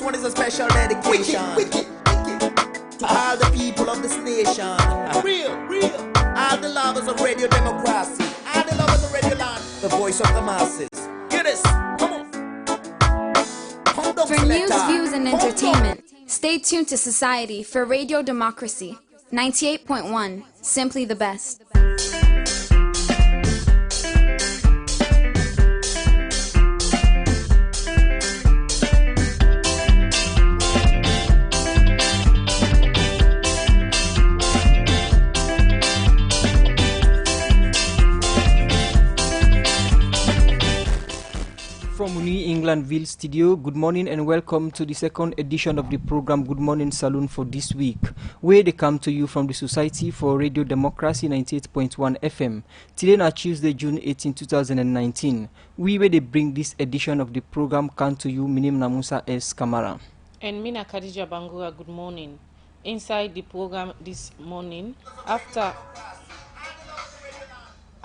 one is a special dedication to all the people of this nation. Real. All the lovers of radio democracy. All the lovers of radio land. The voice of the masses. Hear this. Come on. For news, views, and entertainment, stay tuned to Society for Radio Democracy. 98.1. Simply the best. From New Englandville studio, good morning and welcome to the second edition of the program Good Morning Salon for this week, where they come to you from the Society for Radio Democracy 98.1 FM. Today na Tuesday, June 18, 2019. Where they bring this edition of the program come to you, Minim Namusa S. Kamara. And Mina Khadija Bangura, good morning. Inside the program this morning,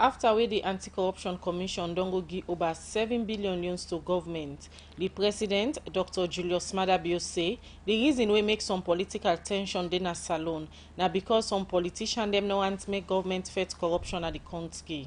After where the Anti-Corruption Commission don't go give over 7 billion loans to government, the President, Dr. Julius Madabio, say the reason we make some political tension in a Salon now because some politicians them no want to make government fight corruption at the country.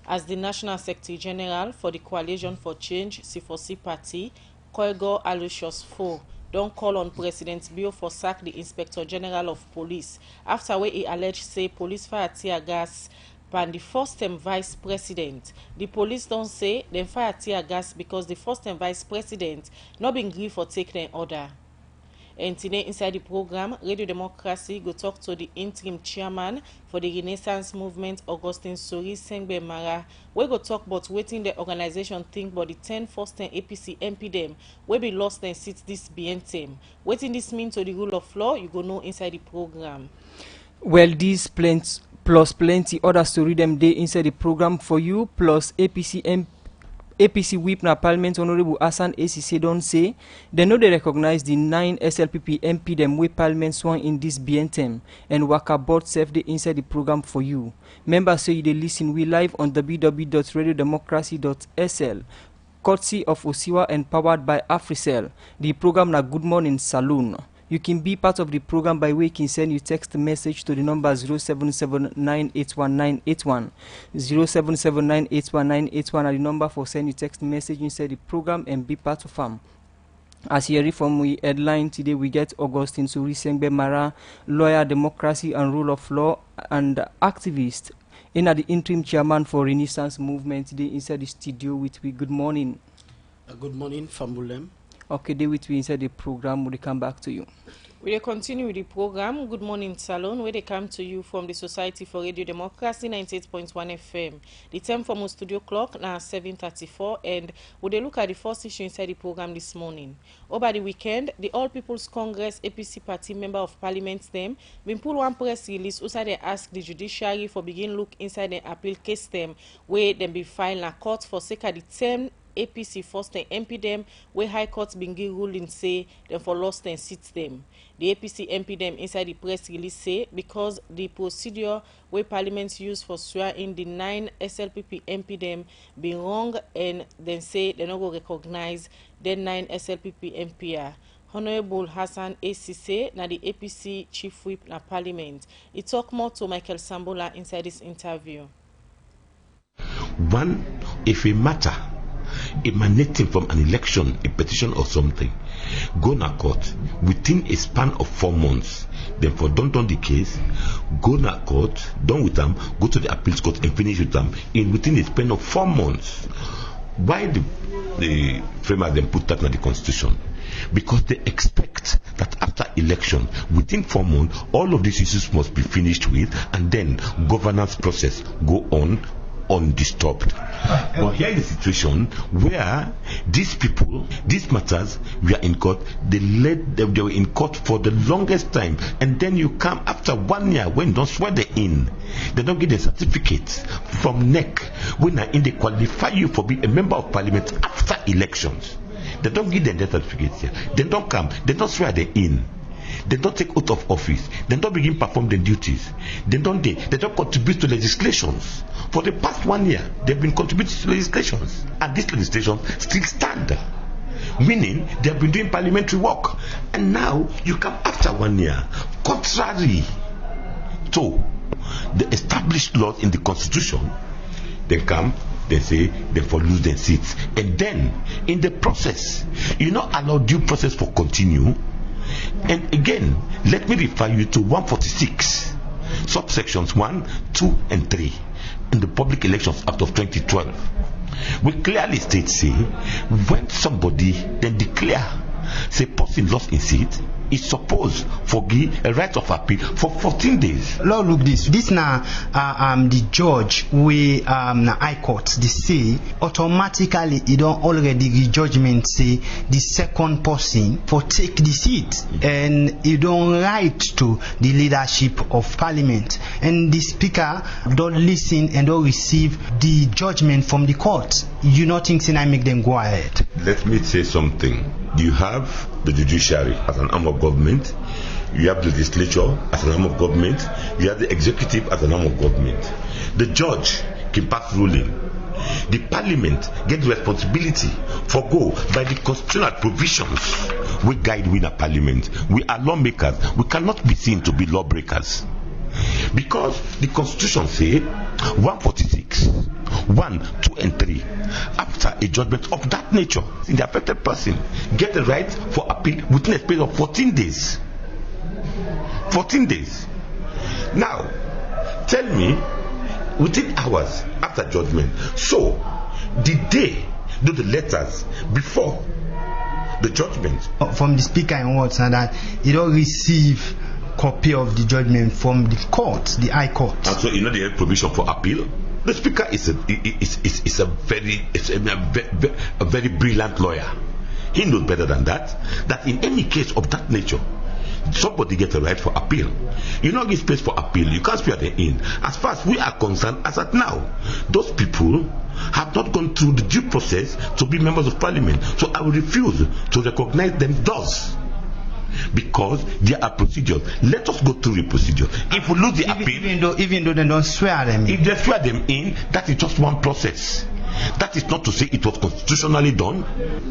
As the National Secretary General for the Coalition for Change, C4C Party, Koigo Aloysius Fo, don't call on President Bio for sack the Inspector General of Police after where he alleged say police fire tear gas and the first-time vice president. The police don't say them fire tear gas because the first-time vice president not been agreed for taking an order. And today inside the program, Radio Democracy go talk to the interim chairman for the Renaissance Movement, Augustine Sori Sengbe Mara. We go talk about waiting the organization think about the 10 first-time APC MP them we be lost and sit this BNTM. Waiting this mean to the rule of law, you go know inside the program. Well, these plans plus plenty other story them day inside the program for you, plus APC whip na Parliament Honorable Hassan ACC don't say they know they recognize the 9 SLPP MP them way Parliament sworn in this BNTM and Waka board self the inside the program for you. Members say they listen we live on www.radiodemocracy.sl. courtesy of Osiwa and powered by Africell. The program na Good Morning Saloon. You can be part of the program by way you can send your text message to the number 077981981. 077981981 are the number for send your text message inside the program and be part of them. As here from we headline today, we get Augustine Sori Sengbe Mara, lawyer, democracy and rule of law, and activist. In the interim chairman for Renaissance Movement today inside the studio with we. Good morning. Good morning, Fambulem. Okay, they with we inside the program. Will come back to you. We will continue with the program Good Morning Salon, where they come to you from the Society for Radio Democracy 98.1 FM. The time for my studio clock now 7:34, and we will look at the first issue inside the program this morning. Over the weekend, the All People's Congress APC Party member of Parliament them been pull one press release outside they ask the Judiciary for begin look inside the appeal case them where them be filed in court for sake of the 10 APC first and MP them where High Court been give ruling say them for lost and sit them. The APC MP them inside the press release say because the procedure where Parliament used for swearing the 9 SLPP MP them be wrong and then say they not go recognize the 9 SLPP MPR. Honorable Hassan ACC na the APC Chief Whip na Parliament. He talk more to Michael Sambola inside this interview. One, if a matter emanating from an election, a petition or something, go to court within a span of 4 months. Then for don't the case, go to court, done with them, go to the appeals court and finish with them in within a span of 4 months. Why the framers then put that in the constitution? Because they expect that after election, within 4 months, all of these issues must be finished with, and then governance process go on undisturbed. But here is the situation where these people, these matters were in court, they were in court for the longest time, and then you come after 1 year when don't swear they in. They don't get a certificate from NEC when they qualify you for being a member of Parliament after elections. They don't give them that certificate here. They don't come, they don't swear they in. They don't take oath of office. They don't begin perform their duties. They don't contribute to legislations. For the past 1 year, they've been contributing to legislations, and these legislations still stand. meaning they have been doing parliamentary work, and now you come after 1 year, contrary to the established laws in the constitution. They come, they say they for lose their seats, and then in the process you not allow due process for continue. And again, let me refer you to 146 subsections 1, 2 and 3 in the Public Elections Act of 2012. We clearly state, say, when somebody then declare, say, person lost in seat, is supposed for give a right of appeal for 14 days. Lord, look this now. The judge we High Court they say automatically it don't already the judgment say the second person for take the seat, and it don't right to the leadership of Parliament, and the Speaker don't listen and don't receive the judgment from the court. You not think I make them go ahead? Let me say something. You have the judiciary as an arm of government, you have the legislature as an arm of government, you have the executive as an arm of government. The judge can pass ruling. The parliament gets responsibility for go by the constitutional provisions we guide with the parliament. We are lawmakers. We cannot be seen to be lawbreakers. Because the constitution say 146, 1, 2 and 3, after a judgment of that nature, the affected person get the right for appeal within a space of 14 days. 14 days. Now, tell me, within hours after judgment, so did they do the letters before the judgment? From the Speaker and words and that you don't receive copy of the judgment from the court, the High Court. And so you know they have provision for appeal. The Speaker is a very brilliant lawyer. He knows better than that. That in any case of that nature, somebody gets a right for appeal. You don't give space for appeal. You can't swear them in. As far as we are concerned, as at now, those people have not gone through the due process to be members of Parliament. So I will refuse to recognize them thus. Because there are procedures. Let us go through the procedure. If we lose the appeal, even though they don't swear them in, if they swear them in, that is just one process. That is not to say it was constitutionally done.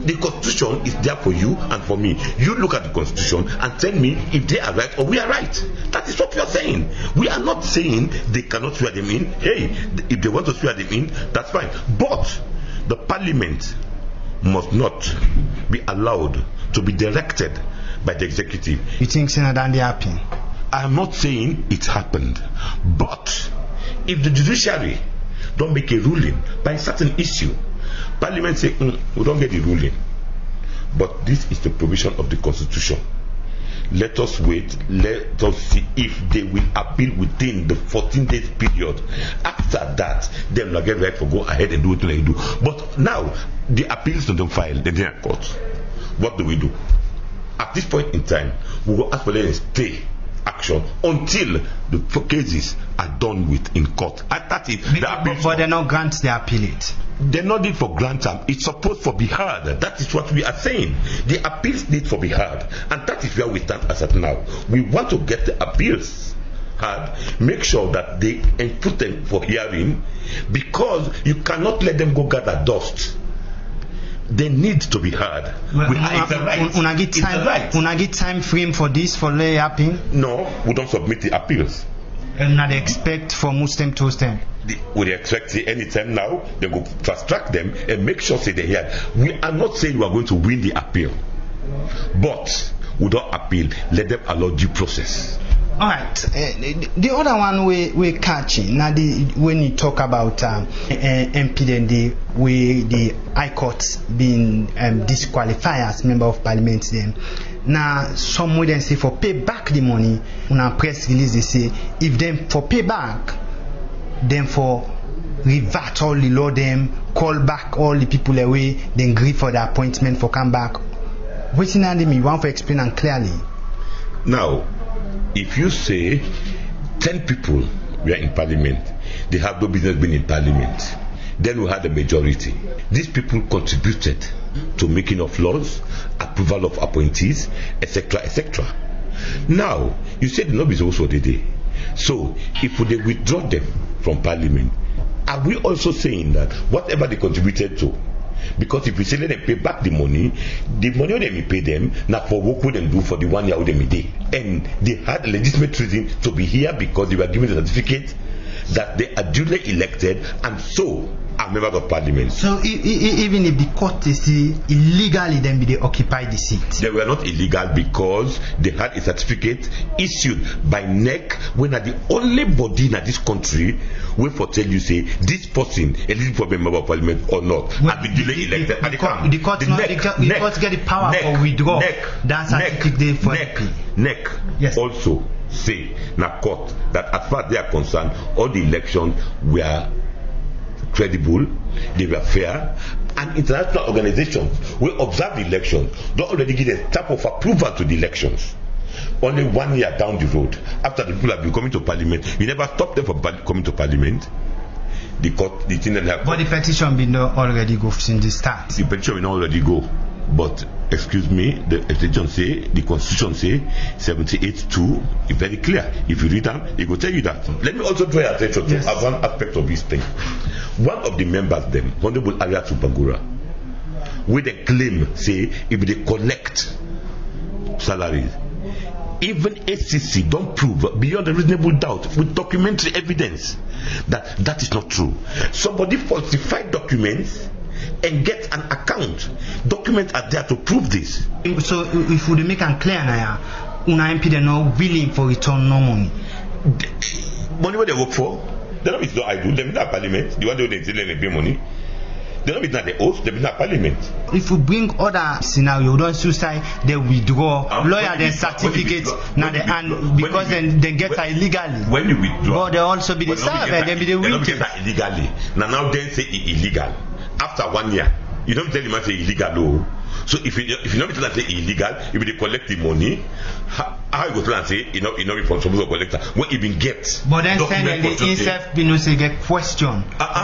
The constitution is there for you and for me. You look at the constitution and tell me if they are right or we are right. That is what we are saying. We are not saying they cannot swear them in. Hey, if they want to swear them in, that's fine. But the parliament must not be allowed to be directed by the executive. You think Senator they happen? I am not saying it happened, but if the judiciary don't make a ruling by a certain issue, Parliament say we don't get the ruling, but this is the provision of the constitution. Let us wait, let us see if they will appeal within the 14 days period. After that, then they'll get right for go ahead and do what they do. But now the appeals to them file, they didn't court. What do we do? At this point in time, we will ask for them to stay action until the cases are done with in court. And that is the appeal. But they not grant the appeal it. They not need for grant time. It's supposed to be heard. That is what we are saying. The appeals need to be heard, and that is where we stand as of now. We want to get the appeals heard. Make sure that they put them for hearing, because you cannot let them go gather dust. They need to be heard. Una get time frame for this for lay happen? No, we don't submit the appeals. And not expect for Muslim to stand. We expect any time now they go fast track them and make sure say they hear. We are not saying we are going to win the appeal, but we don't appeal. Let them allow due process. All right. The other one we catching now. When you talk about MP, then the High Court being disqualified as member of Parliament, then now some would then say for pay back the money. On a press release they say if them for pay back, then for revert all the law, them call back all the people away, then agree for the appointment for come back. What's in that me? Want to explain and clearly. Now, if you say 10 people were in Parliament, they have no business being in Parliament, then we had a majority. These people contributed to making of laws, approval of appointees, etc., etc. Now, you said no business also today. So, if they withdraw them from Parliament, are we also saying that whatever they contributed to, Because if we say let them pay back the money wey dem pay them now for work wey dem do for the 1 year wey dem dey. And they had a legitimate reason to be here because they were given the certificate that they are duly elected and so are members of parliament. So even if the court is illegally, then they occupy the seat. They were not illegal because they had a certificate issued by NEC, when are the only body in this country wey for tell you say this person eligible for a member of parliament or not has been duly elected. The court get the power for withdraw that certificate for NEC yes. Also say na court that as far as they are concerned, all the elections were credible, they were fair, and international organizations will observe the elections. Don't already give a stamp of approval to the elections. Only 1 year down the road, after the people have been coming to parliament, you never stop them from coming to parliament. The court, the thing that happened. But the petition been already go since the start. The petition will not already go. But excuse me, the petition say, the constitution say 78(2) is very clear. If you read them, it will tell you that. Let me also draw your attention to one aspect of this thing. One of the members, them, Honorable Ariatu Bangura, where they claim, say, if they collect salaries, even ACC don't prove beyond a reasonable doubt with documentary evidence that that is not true. Somebody falsified documents and get an account. Documents are there to prove this. So if we make it clear now, una MP they not willing for return no money. Money where they work for, they don't be so idle. They be not parliament. The one they still they pay money. They don't be not the oath. They be not parliament. If we bring other scenario, don't suicide, they withdraw lawyer then certificate now they and because then they get that illegally. When you withdraw, but they also be the serve and then be the witness. They don't get that illegally. Now they say it illegal. After 1 year, you don't tell the man say illegal though. So if you not tell say illegal, if they collect the money, how you go tell and say you know responsible for collector when you been get. But then send the insect be no say get question.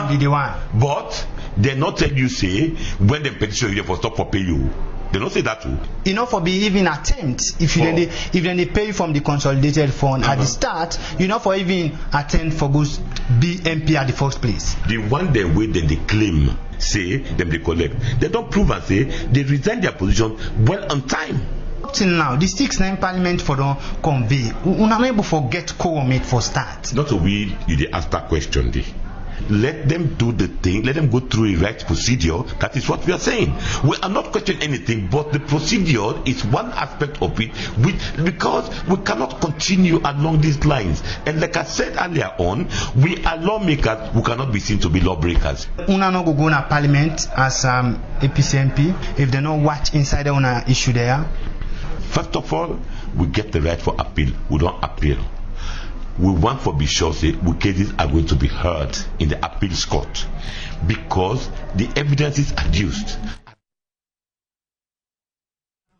Be the one. But they not tell you say when the petition you for stop for pay you. They don't say that too. Enough for be even attempt if they pay from the consolidated fund at the start, you know for even attempt for goes be MP at the first place. The one they way then they claim say them they collect. They don't prove and say they resign their position well on time. Till now, the 6-9 parliament for don't convey. Unable forget quorum it for start. Not a we you ask that question there. Let them do the thing, let them go through a right procedure. That is what we are saying. We are not questioning anything, but the procedure is one aspect of it, because we cannot continue along these lines. And like I said earlier on, we are lawmakers who cannot be seen to be lawbreakers. Una no go na parliament as APC MP if they don't watch inside una issue there. First of all, we get the right for appeal. We don't appeal. We want for be sure say cases are going to be heard in the appeals court because the evidences are adduced.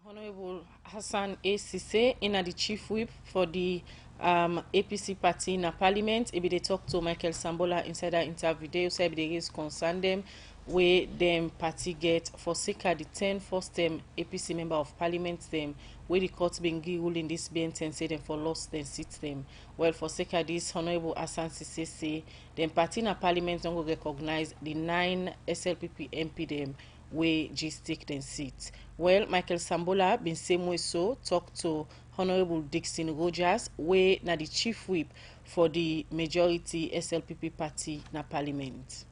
Honorable Hassan ACC, the chief whip for the APC party in the parliament, if they talk to Michael Sambola inside that interview, they say they is concern them where them party get for Sika the 10 first term APC member of parliament them where the court been ruling this BN10 say them for lost then sit them. Well, for Sika this Honorable Hassan say them party in a parliament don't go recognize the 9 SLPP MP them where G-stick then sit. Well, Michael Sambola been same way so talk to Honorable Dixon Rogers where na the chief whip for the majority SLPP party na parliament.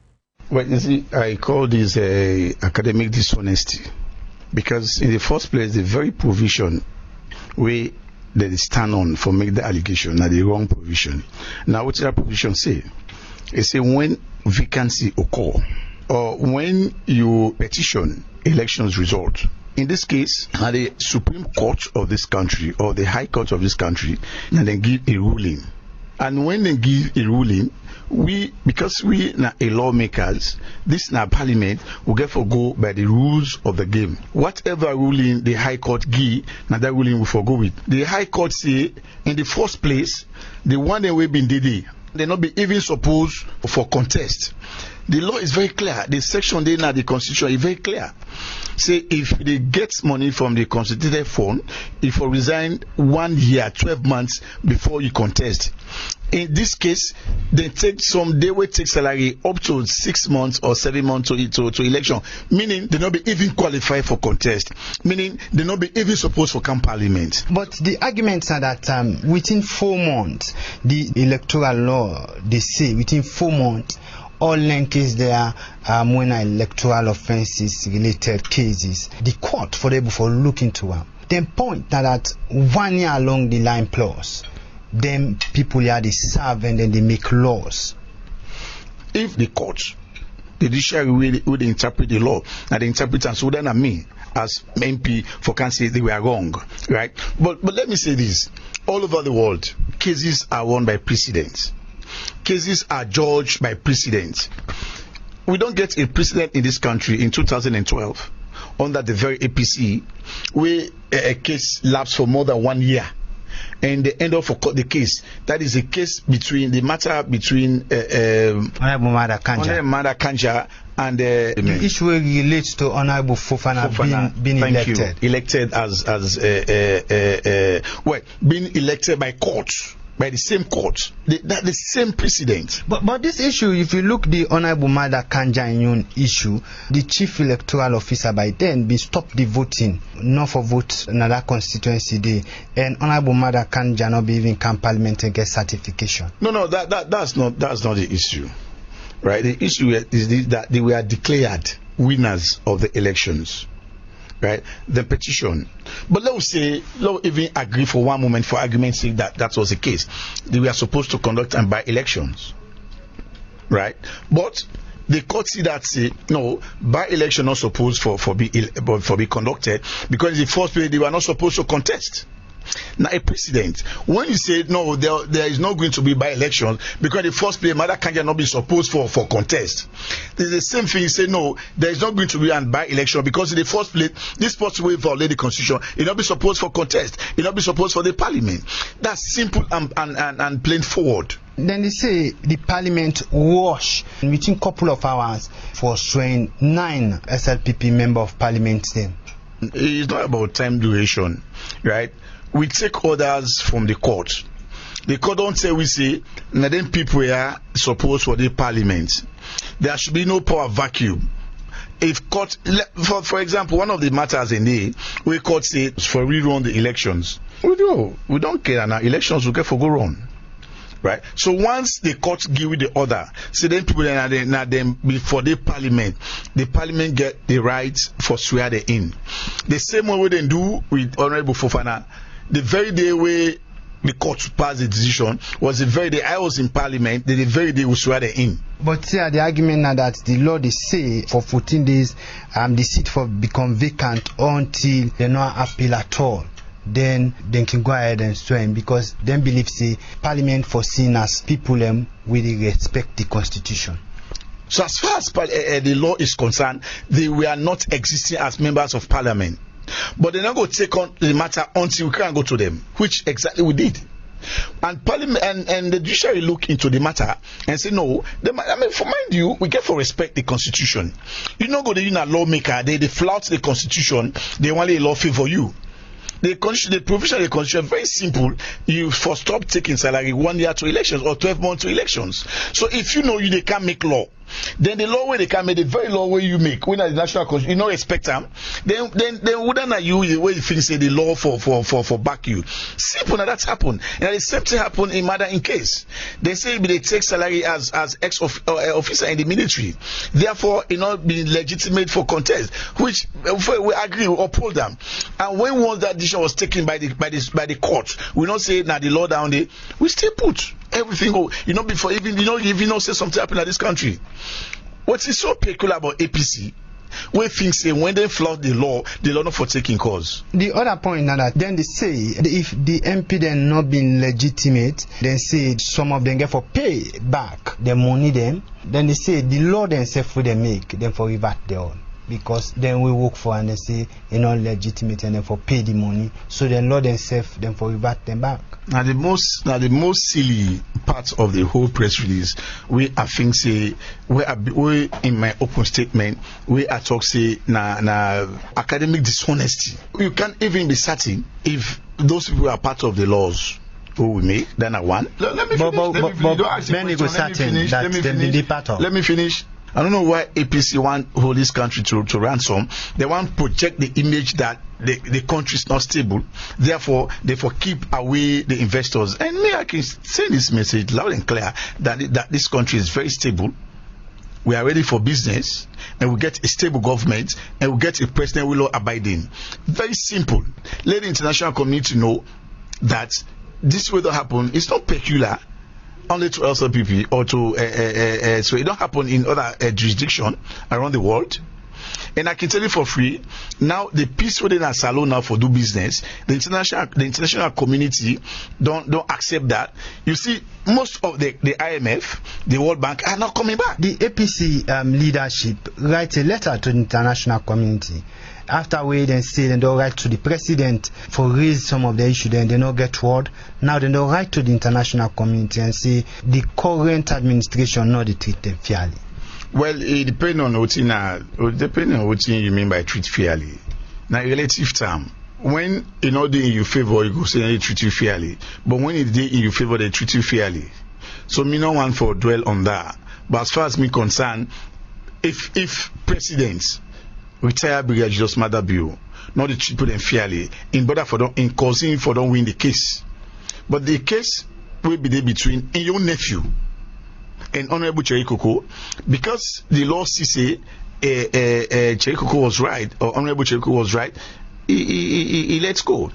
Well, you see, I call this academic dishonesty because in the first place, the very provision where they stand on for make the allegation are the wrong provision. Now, what that provision say? It say when vacancy occur or when you petition elections result. In this case, the Supreme Court of this country or the High Court of this country, and then give a ruling. And when they give a ruling, because we are lawmakers, this in our parliament will get for go by the rules of the game. Whatever ruling the High Court give, now that ruling will forgo with. The High Court say in the first place, the one that we been did, they not be even supposed for contest. The law is very clear. The section there now, the constitution is very clear. Say if they get money from the constituted fund, if you resign 1 year, 12 months before you contest. In this case, they will take salary up to 6 months or 7 months to election, meaning they not be even qualified for contest, meaning they not be even supposed for come parliament. But the arguments are that within 4 months, the electoral law, they say within 4 months, all linkages there when electoral offences related cases, the court for able for look into them. Then point that 1 year along the line plus, then people here they serve and then they make laws. If the court, the judiciary would interpret the law, and the interpreters wouldn't have me as MP for can say they were wrong, right? But let me say this: all over the world, cases are won by precedents. Cases are judged by precedent. We don't get a precedent in this country in 2012 under the very APC where a case lapsed for more than 1 year and they end up for court the case. That is a case between the matter between Honorable Mada Kanja and the issue relates to Honorable Fofana being elected as being elected by courts. By the same court, the same precedent. But this issue, if you look the Honorable Mada Kanja issue, the chief electoral officer by then been stopped the voting, not for vote another constituency day, and Honorable Mada Kanja not be even come parliament and get certification. No, that's not the issue, right? The issue is that they were declared winners of the elections. Right, the petition. But let's even agree for one moment, for argument's sake, that was the case. They were supposed to conduct and by elections, right? But the court see that no, by election not supposed for be conducted because in the first place they were not supposed to contest. Now a precedent, when you say no, there is not going to be by elections because the first place Mada Kanja not be supposed for contest. There's the same thing. You say no, there is not going to be an by election because in the first place this person will violate the constitution. It not be supposed for contest. It not be supposed for the parliament. That's simple and plain forward. Then they say the parliament wash within couple of hours for swearing 9 SLPP member of parliament. Then it's not about time duration, right? We take orders from the court. The court don't say we say, now then people are supposed for the parliament. There should be no power vacuum. If court, for example, one of the matters in the we court say for rerun the elections. We don't care now. Elections will get for go wrong. Right. So once the court give you the order, so then people then before the parliament get the right for swear they in. The same way we then do with Honorable Fofana. The very day where the court passed the decision was the very day I was in parliament, the very day we swear they in. But here the argument now that the law they say for 14 days the seat for become vacant until they not appeal at all. Then they can go ahead and swear in because they believe say parliament foreseen as people will respect the constitution. So as far as the law is concerned, they were not existing as members of parliament. But they're not going to take on the matter until we can't go to them, which exactly we did. And parliament and the judiciary look into the matter and say no. For mind you, we get for respect the constitution. You're not going to be a lawmaker. They flout the constitution. They want a law favor you. The provision of the constitution very simple. You for stop taking salary 1 year to elections or 12 months to elections. So if you know they can't make law, then the law where they can make the very law where you make when the national constitution you don't respect them, then wouldn't you the way you think say the law for back you. Simple now that's happened. And the same thing happened in matter in case. They say they take salary as ex officer in the military. Therefore it not be legitimate for contest, which we agree, we uphold them. And when once that decision was taken by the court, we not say now the law down there, we still put everything before even say something happened in this country. What is so peculiar about APC? We think say when they flout the law not for taking cause. The other point now that then they say if the MP then not been legitimate, then say some of them get for pay back the money them. Then they say the law themselves for they make them for revert their own. because then we work for and they say you know legitimate and then for pay the money, so then law themselves then for revert them back. Now the most silly part of the whole press release, we I think say we in my open statement we are talk say na academic dishonesty. You can't even be certain if those people are part of the laws who we make. Then I want. Let me finish. I don't know why APC want hold this country to ransom. They want project the image that the country is not stable. Therefore, they keep away the investors. And me, I can send this message loud and clear that this country is very stable. We are ready for business, and we get a stable government, and we get a president who will abiding. Very simple. Let the international community know that this will not happen. It's not peculiar only to LCPP or to so it don't happen in other jurisdictions around the world. And I can tell you for free, now the peace within a Salon now for do business, the international community don't accept that. You see, most of the IMF, the World Bank are not coming back. The APC leadership write a letter to the international community. After we then say they don't write to the president for raise some of the issue, then they don't get word. Now they don't write to the international community and say the current administration not treat them fairly. Well, it depends on what you mean by treat fairly. Now, relative term, when they in your favor, you go say they treat you fairly. But when it's in your favor, they treat you fairly. So me no want for dwell on that. But as far as me concerned, if presidents retired Brigadier Judicial Madabio, not the treat them fairly, in order for them in causing for them win the case. But the case will be there between your nephew and Honorable Cherikoko, because the law say Cherikoko was right, or Honorable Cherikoko was right, he lets go.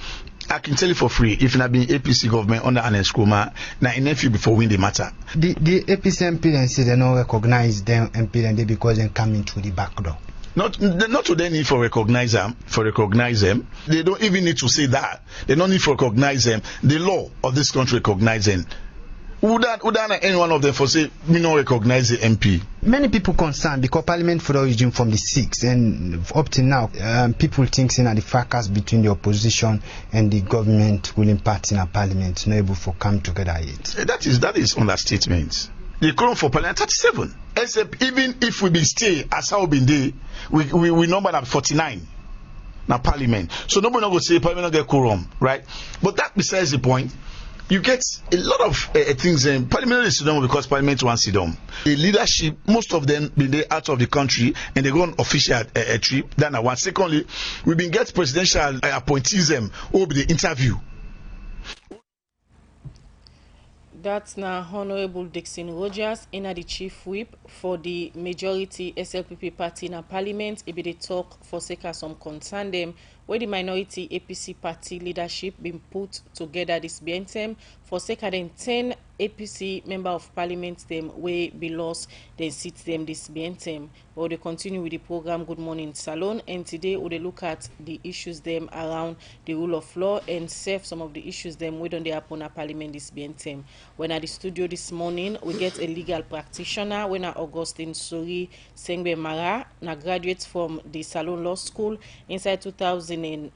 I can tell you for free, if not being APC government under Alan Skruma, now in nephew before win the matter. The APC MP then say they don't recognize them MP then they because they come in through the back door. Not to they need for recognize them. They don't even need to say that. They don't need to recognize them. The law of this country recognize them. Would any one of them for say we don't recognize the MP? Many people concerned because Parliament for the origin from the 6th, and up till now, people think that the fracas between the opposition and the government ruling party in a Parliament not able to come together yet. That is understatement. The quorum for Parliament 37. Except even if we be stay as how we been there, we number at 49. Now Parliament. So nobody not go say Parliament not get quorum, right? But that besides the point. You get a lot of things in Parliament is done because Parliament wants to done. The leadership, most of them been there out of the country and they go on official trip. Then one. Secondly, we been get presidential appointees them who will be the interview. That's now Honorable Dixon Rogers, the chief whip for the majority SLPP party in Parliament. It be the talk for sake of some concern them where the minority APC party leadership been put together this BNTM for sake of them 10 APC member of Parliament them way be lost, then sit them this BNTM. Well, they continue with the program Good Morning Salon, and today we look at the issues them around the rule of law and serve some of the issues them we don't they happen at Parliament this BNTM. When at the studio this morning, we get a legal practitioner when Augustine Sori Sengbe Mara, na graduate from the Salon Law School inside 2009.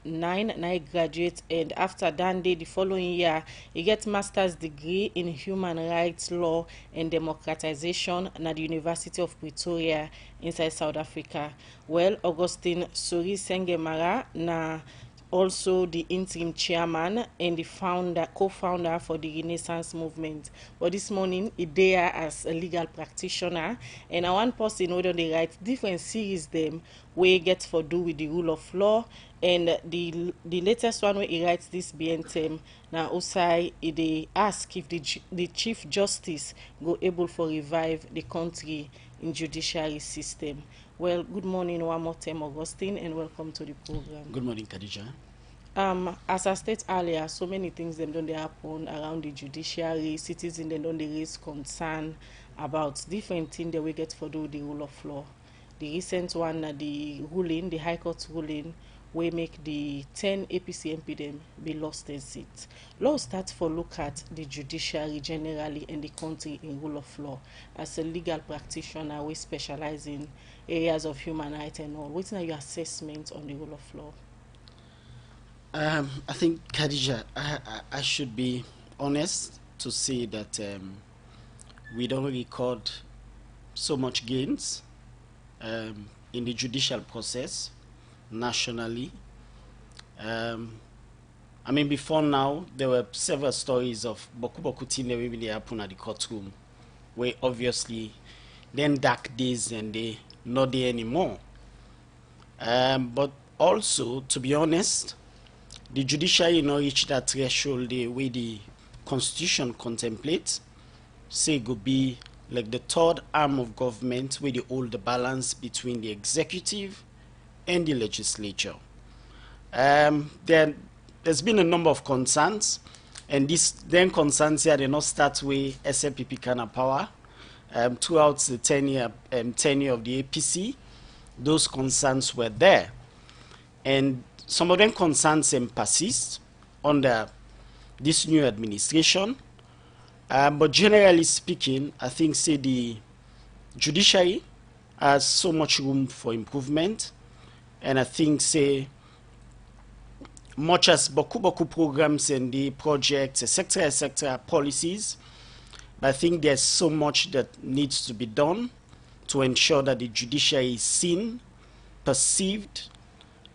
Now he graduate, and after that day the following year he gets master's degree in human rights law and democratization at the University of Pretoria inside South Africa. Well, Augustine Sori Sengbe Mara na also the interim chairman and the co-founder for the Renaissance movement. But this morning, he's there as a legal practitioner, and one person who don't they write different series them we get for do with the rule of law, and the latest one where he writes this BNTM now also they ask if the Chief Justice go able for revive the country in judiciary system. Well, good morning one more time, Augustine, and welcome to the program. Good morning, Khadija. As I stated earlier, so many things them don't they happen around the judiciary. Citizens they don't they raise concern about different things that we get for do the rule of law. The recent one, the ruling, the High Court ruling, we make the 10 APC MP them be lost in seats. Let's start for look at the judiciary generally in the country in rule of law. As a legal practitioner, we specialize in areas of human rights and all. What's your assessment on the rule of law? I think, Khadija, I should be honest to say that we don't record so much gains in the judicial process nationally. I mean, before now, there were several stories of boku thing that really happen at the courtroom, where obviously then dark days and they not there anymore. But also, to be honest, the judiciary not reach that threshold the way the Constitution contemplates. Say it could be like the third arm of government where they hold the balance between the executive and the legislature. There's been a number of concerns, and this then concerns here they not start with SLPP kind of power. Throughout the tenure of the APC, those concerns were there, and some of them concerns persist under this new administration. But generally speaking, I think say the judiciary has so much room for improvement, and I think say much as boku programs and the projects, etc., policies, but I think there's so much that needs to be done to ensure that the judiciary is seen, perceived,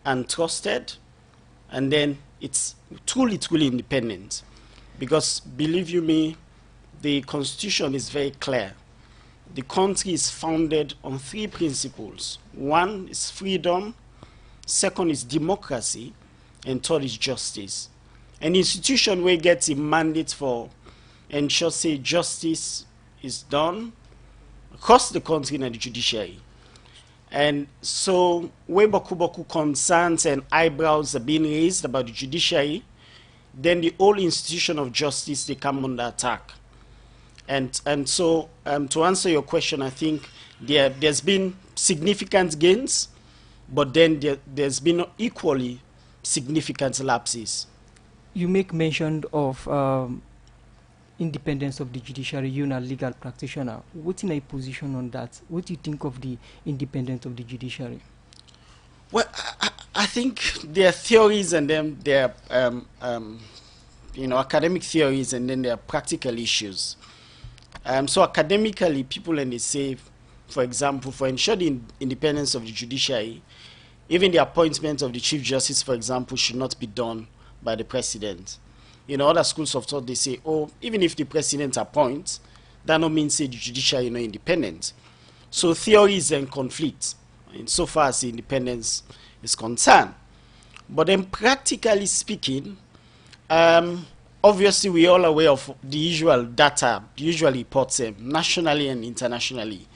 and trusted, and then it's truly independent. Because believe you me, the Constitution is very clear. The country is founded on 3 principles. 1 is freedom, 2nd is democracy, and 3rd is justice. An institution where gets a mandate for ensure say justice is done across the country in the judiciary. And so where boku concerns and eyebrows are being raised about the judiciary, then the whole institution of justice they come under attack. And so to answer your question, I think there's been significant gains, but then there's been equally significant lapses. You make mention of independence of the judiciary. You're a legal practitioner. What's in a position on that? What do you think of the independence of the judiciary? Well, I think there are theories, and then there are academic theories, and then there are practical issues. So academically, people and they say, for example, for ensure the independence of the judiciary, even the appointment of the Chief Justice, for example, should not be done by the President. Other schools of thought, they say, oh, even if the President appoints, that no means say the judiciary is not independent. So theories and conflict, insofar as the independence is concerned. But then practically speaking, obviously we are all aware of the usual data, the usual reports nationally and internationally.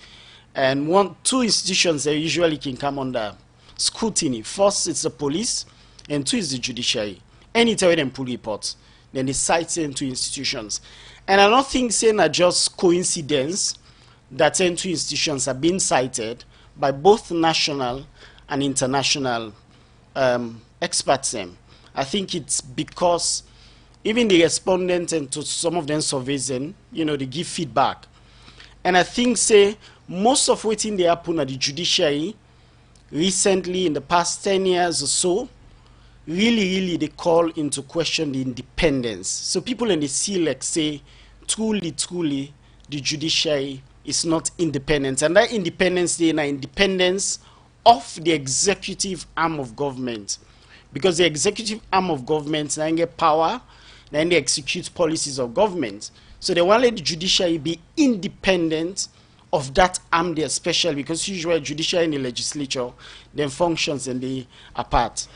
And 2 institutions that usually can come under scrutiny. First, it's the police, and 2 is the judiciary. Anytime they pull reports, then they cite 2 institutions. And I don't think saying that just coincidence that 2 institutions are being cited by both national and international experts. I think it's because even the respondents and to some of them surveys, they give feedback. And I think say most of what they happen at the judiciary recently in the past 10 years or so, really they call into question the independence. So people in the CLEC say, truly, the judiciary is not independent. And that independence, they are independence of the executive arm of government. Because the executive arm of government now get power, then they execute policies of government. So they want to let the judiciary be independent of that arm there, especially because usually judiciary and the legislature then functions and they apart.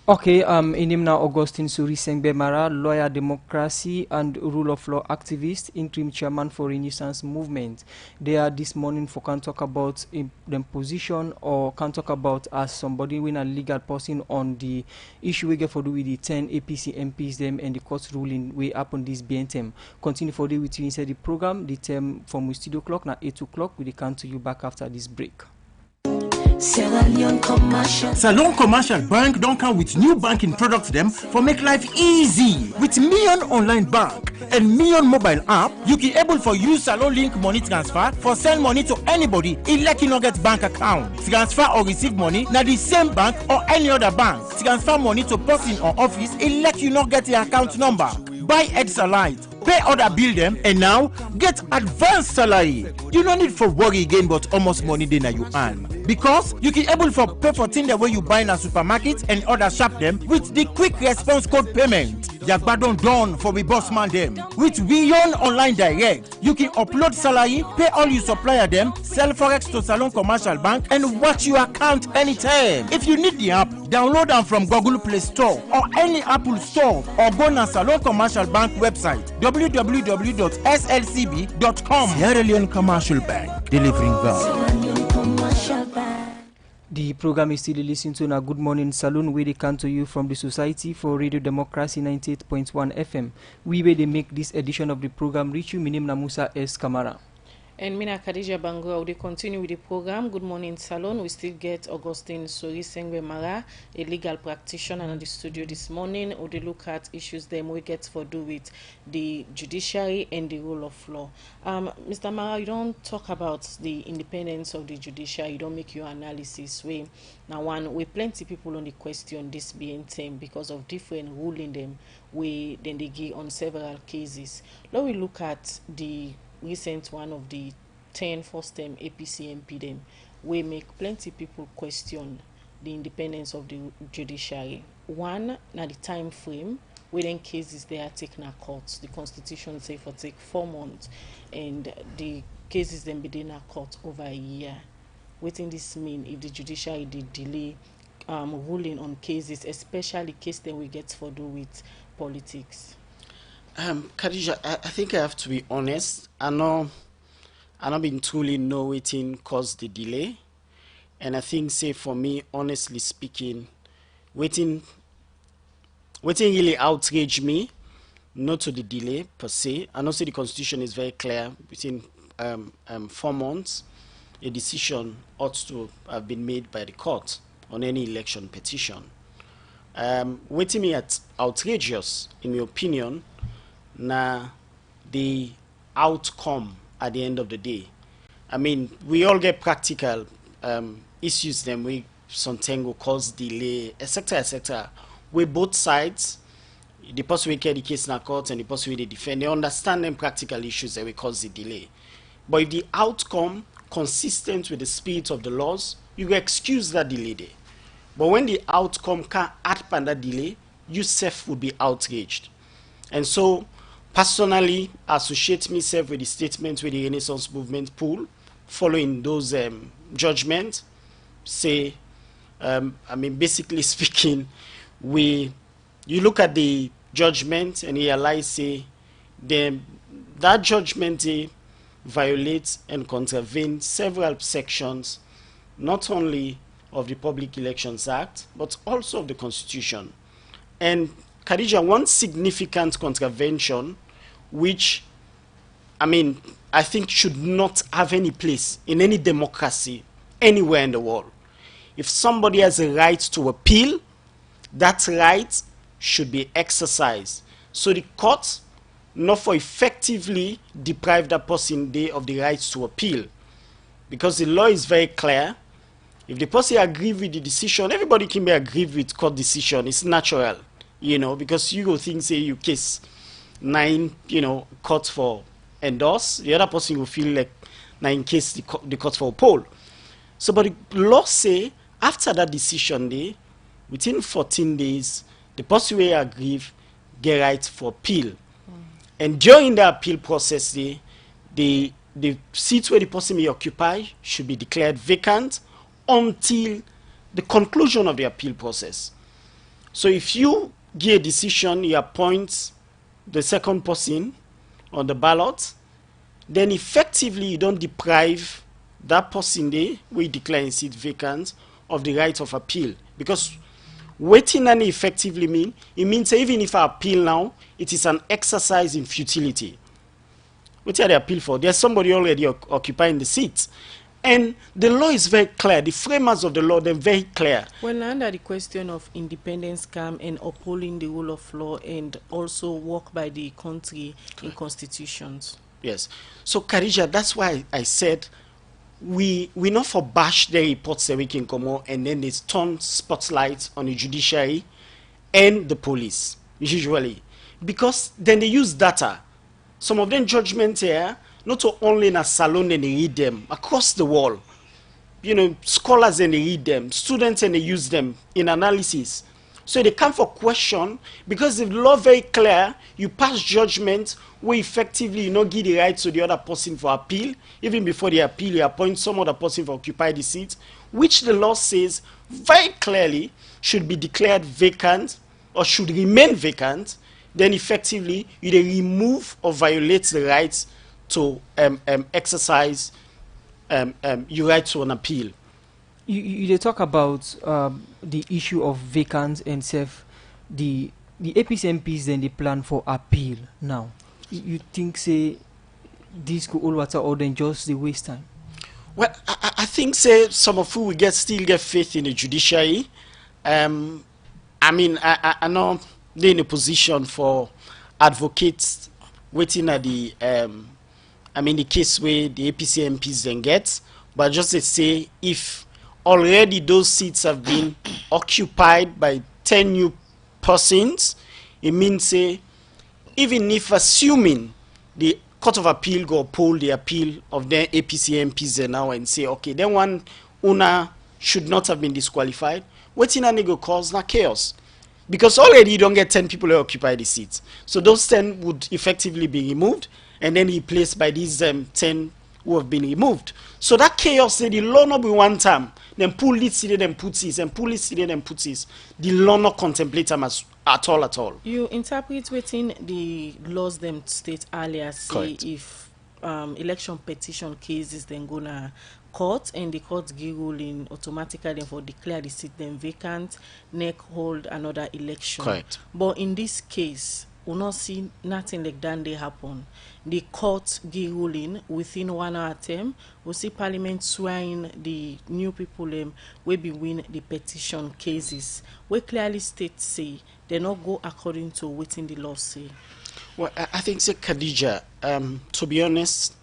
Okay, in him now Augustine Suri Sengbemara, lawyer, democracy and rule of law activist, interim chairman for Renaissance Movement. They are this morning for can talk about them position or can talk about as somebody when a legal person on the issue we get for do with the 10 APC MPs them and the court ruling we up on this BNTM. Continue for day with you inside the program. The term from studio clock now 8 o'clock. We can to you back after this break. Sierra Leone Commercial. Salon Commercial Bank don't come with new banking products them for make life easy. With Million Online Bank and Million Mobile app, you can able for use Salon Link money transfer for send money to anybody elect you not get bank account. Transfer or receive money na the same bank or any other bank. Transfer money to person or office elect you not get the account number. Buy Salite, pay other bill them, and now get advanced salary. You don't need for worry again but almost money then you earn. Because you can able for pay for things the way you buy in a supermarket and other shop them with the quick response code payment. Yagbadon done for we boss man them. With Million Online Direct, you can upload salary, pay all your supplier them, sell forex to Salon Commercial Bank, and watch your account anytime. If you need the app, download them from Google Play Store or any Apple Store, or go to Salon Commercial Bank website www.slcb.com. Sierra Leone Commercial Bank, delivering value. The program is still listening to a Good Morning Salon, where they come to you from the Society for Radio Democracy 98.1 FM. We where they make this edition of the program reach you. My name is Musa S. Kamara. And Mina Khadija Bango, we continue with the program. Good Morning Salon. We still get Augustine Sori Sengwe Mara, a legal practitioner, in the studio this morning. We look at issues them we get for do with the judiciary and the rule of law. Mr. Mara, you don't talk about the independence of the judiciary. You don't make your analysis. Now, we plenty people on the question this being term because of different ruling them. Then they give on several cases. Now we look at the recent one of the 10 first term APC MP them, we make plenty people question the independence of the judiciary. One, now the time frame within cases they are taken at court. The constitution say for take 4 months, and the cases then be in a court over a year. What does this mean if the judiciary did delay ruling on cases, especially case that we get for do with politics? Khadija, I think I have to be honest. I not been truly know waiting caused the delay, and I think, say for me, honestly speaking, waiting really outraged me, not to the delay per se. I know say the constitution is very clear within 4 months, a decision ought to have been made by the court on any election petition. Waiting me at outrageous, in my opinion. Now, the outcome at the end of the day. I mean, we all get practical issues then we sometimes will cause delay, etc., etc. With both sides, the person we carry the case in a court and the person we defend, they understand them practical issues that will cause the delay. But if the outcome consistent with the spirit of the laws, you excuse that delay there. But when the outcome can't add that delay, you self would be outraged. And so, personally, associate myself with the statement with the Renaissance movement pool, following those judgments. Say, basically speaking, you look at the judgment and you realize, say, that judgment violates and contravenes several sections, not only of the Public Elections Act, but also of the Constitution. And Khadija, one significant contravention which, I think should not have any place in any democracy anywhere in the world. If somebody has a right to appeal, that right should be exercised. So the court not for effectively deprive that person of the right to appeal. Because the law is very clear. If the person agrees with the decision, everybody can be aggrieved with court decision. It's natural, because you go think, say, you case 9, court for endorse, the other person will feel like 9 case the court for poll. So, but the law say after that decision day, within 14 days, the person will aggrieve get right for appeal. And during the appeal process, the seat where the person may occupy should be declared vacant until the conclusion of the appeal process. So if you give a decision, you appoint the second person on the ballot, then effectively you don't deprive that person there, we declare a seat vacant, of the right of appeal. Because waiting and effectively mean, it means even if I appeal now, it is an exercise in futility. What are they appeal for? There's somebody already occupying the seat. And the law is very clear. The framers of the law, they're very clear. Well, under the question of independence come and upholding the rule of law and also work by the country in constitutions. Yes. So, Khadija, that's why I said we not for bash the reports that we can come out and then they turn spotlight on the judiciary and the police, usually. Because then they use data. Some of them judgments here, not only in a salon and they read them, across the wall. You know, scholars and they read them, students and they use them in analysis. So they come for question, because the law very clear, you pass judgment where effectively you not give the right to the other person for appeal. Even before the appeal, you appoint some other person for occupy the seat, which the law says very clearly should be declared vacant or should remain vacant. Then effectively you they remove or violate the rights to exercise your right to an appeal. You talk about the issue of vacant and self. The APC MPs then they plan for appeal now. You think say this could all water or then just the waste time? Well, I think say some of who we still get faith in the judiciary. I mean, I know they're in a position for advocates waiting at the I mean the case where the APC MPs then get, but just to say if already those seats have been occupied by 10 new persons, it means say even if assuming the Court of Appeal go uphold the appeal of the APC MPs now and say okay, then one owner should not have been disqualified, waiting and go cause na chaos. Because already you don't get 10 people who occupy the seats. So those 10 would effectively be removed and then replaced by these 10 who have been removed. So that chaos, the law not be one time. Then pull it, see then put this, and pull it, see then put this. The law not contemplate them at all. You interpret within the laws them state earlier, say Correct. if election petition cases then gonna court and the court give ruling automatically then for declare the seat then vacant, neck hold another election. Correct. But in this case, we not see nothing like that they happen. The court give ruling within 1 hour term. We see Parliament swearing the new people will be win the petition cases. We clearly state say they not go according to within the law say. Well, I think say Khadija, to be honest,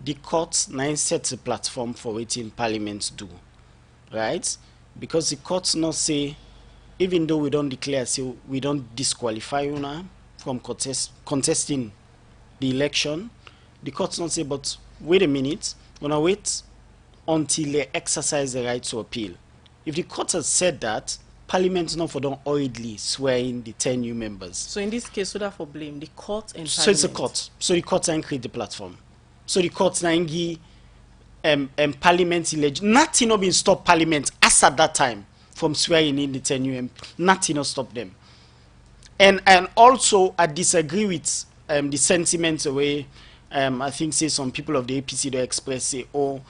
the courts now sets a platform for waiting Parliament do, right? Because the courts not say, even though we don't declare, say we don't disqualify you now from contesting the election, the courts not say, but wait a minute, we're gonna wait until they exercise the right to appeal. If the court has said that, Parliament not for don't hurriedly swear in the 10 new members. So in this case, so that for blame the court and So it's the court. So the court can create the platform. So the court now give Parliament nothing not been stop Parliament as at that time from swearing in the 10 new MP. Nothing not stop them. And also I disagree with the sentiments away. I think say some people of the APC they express say, oh,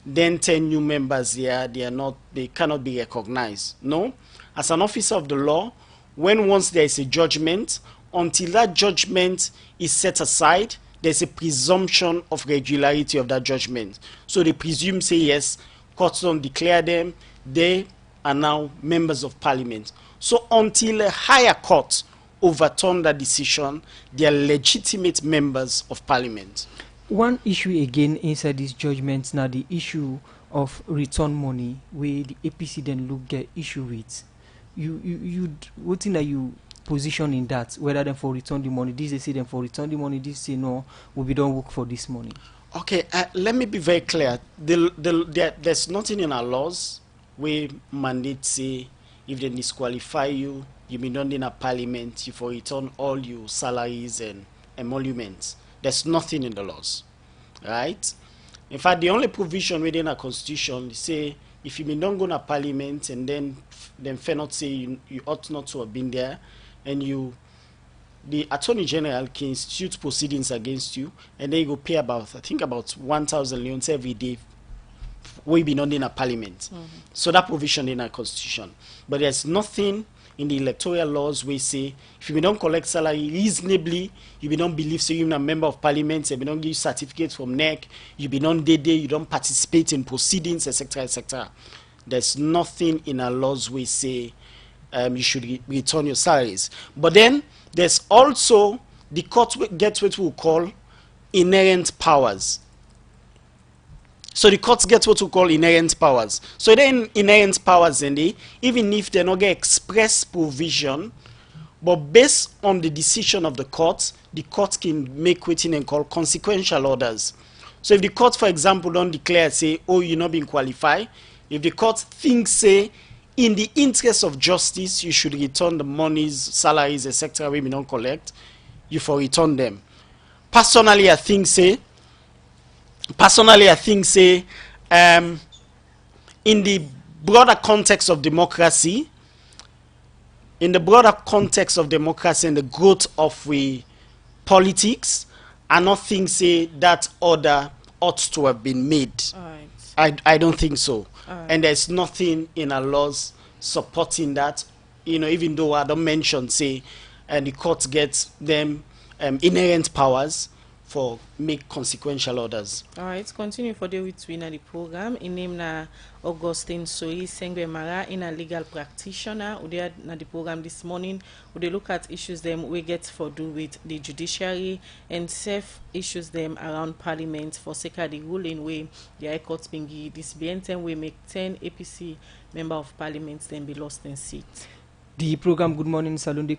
then 10 new members there, they cannot be recognized. No, as an officer of the law, when once there is a judgment, until that judgment is set aside, there's a presumption of regularity of that judgment. So they presume say yes, courts don't declare them, they are now members of Parliament. So until a higher court overturn that decision, they are legitimate members of Parliament. One issue again inside this judgment now the issue of return money where the APC then look get issue with. You what thing that you position in that, whether them for return the money, this they say them for return the money, this say no, we don't work for this money. Okay, let me be very clear. There's nothing in our laws where mandate say if they disqualify you, you be not in a Parliament, you for return all your salaries and emoluments. There's nothing in the laws, right? In fact, the only provision within a constitution is say if you don't go to Parliament and then fair not say you ought not to have been there, and the Attorney General can institute proceedings against you, and then you go pay about 1,000 leons every day we be not in a Parliament. So that provision in our constitution, but there's nothing in the electoral laws we say if you don't collect salary reasonably, you don't believe so you're a member of parliament, you don't give certificates from NEC, you don't you don't participate in proceedings, etc., etc. There's nothing in our laws we say you should return your salaries. But then there's also the court gets what we call inherent powers. So the courts get what we call inherent powers. So then inherent powers, and even if they not get express provision, but based on the decision of the court can make what they call consequential orders. So if the court, for example, don't declare, say, oh, you're not being qualified, if the court thinks, say, in the interest of justice, you should return the monies, salaries, etc., we don't collect, you for return them. Personally, I think, say, in the broader context of democracy, and the growth of politics, I not think, say, that order ought to have been made. I don't think so. And there's nothing in our laws supporting that, even though I don't mention, say, and the court gets them inherent powers for make consequential orders. All right, continue for the with we in the program. In name na Augustine Soyi Sengwe Mara, in a legal practitioner. We are na the program this morning. We look at issues them we get for do with the judiciary and safe issues them around parliament for sake of the ruling way the High Court bingi this BNTM we make 10 APC member of parliament then be lost in seat. The program Good Morning Salon we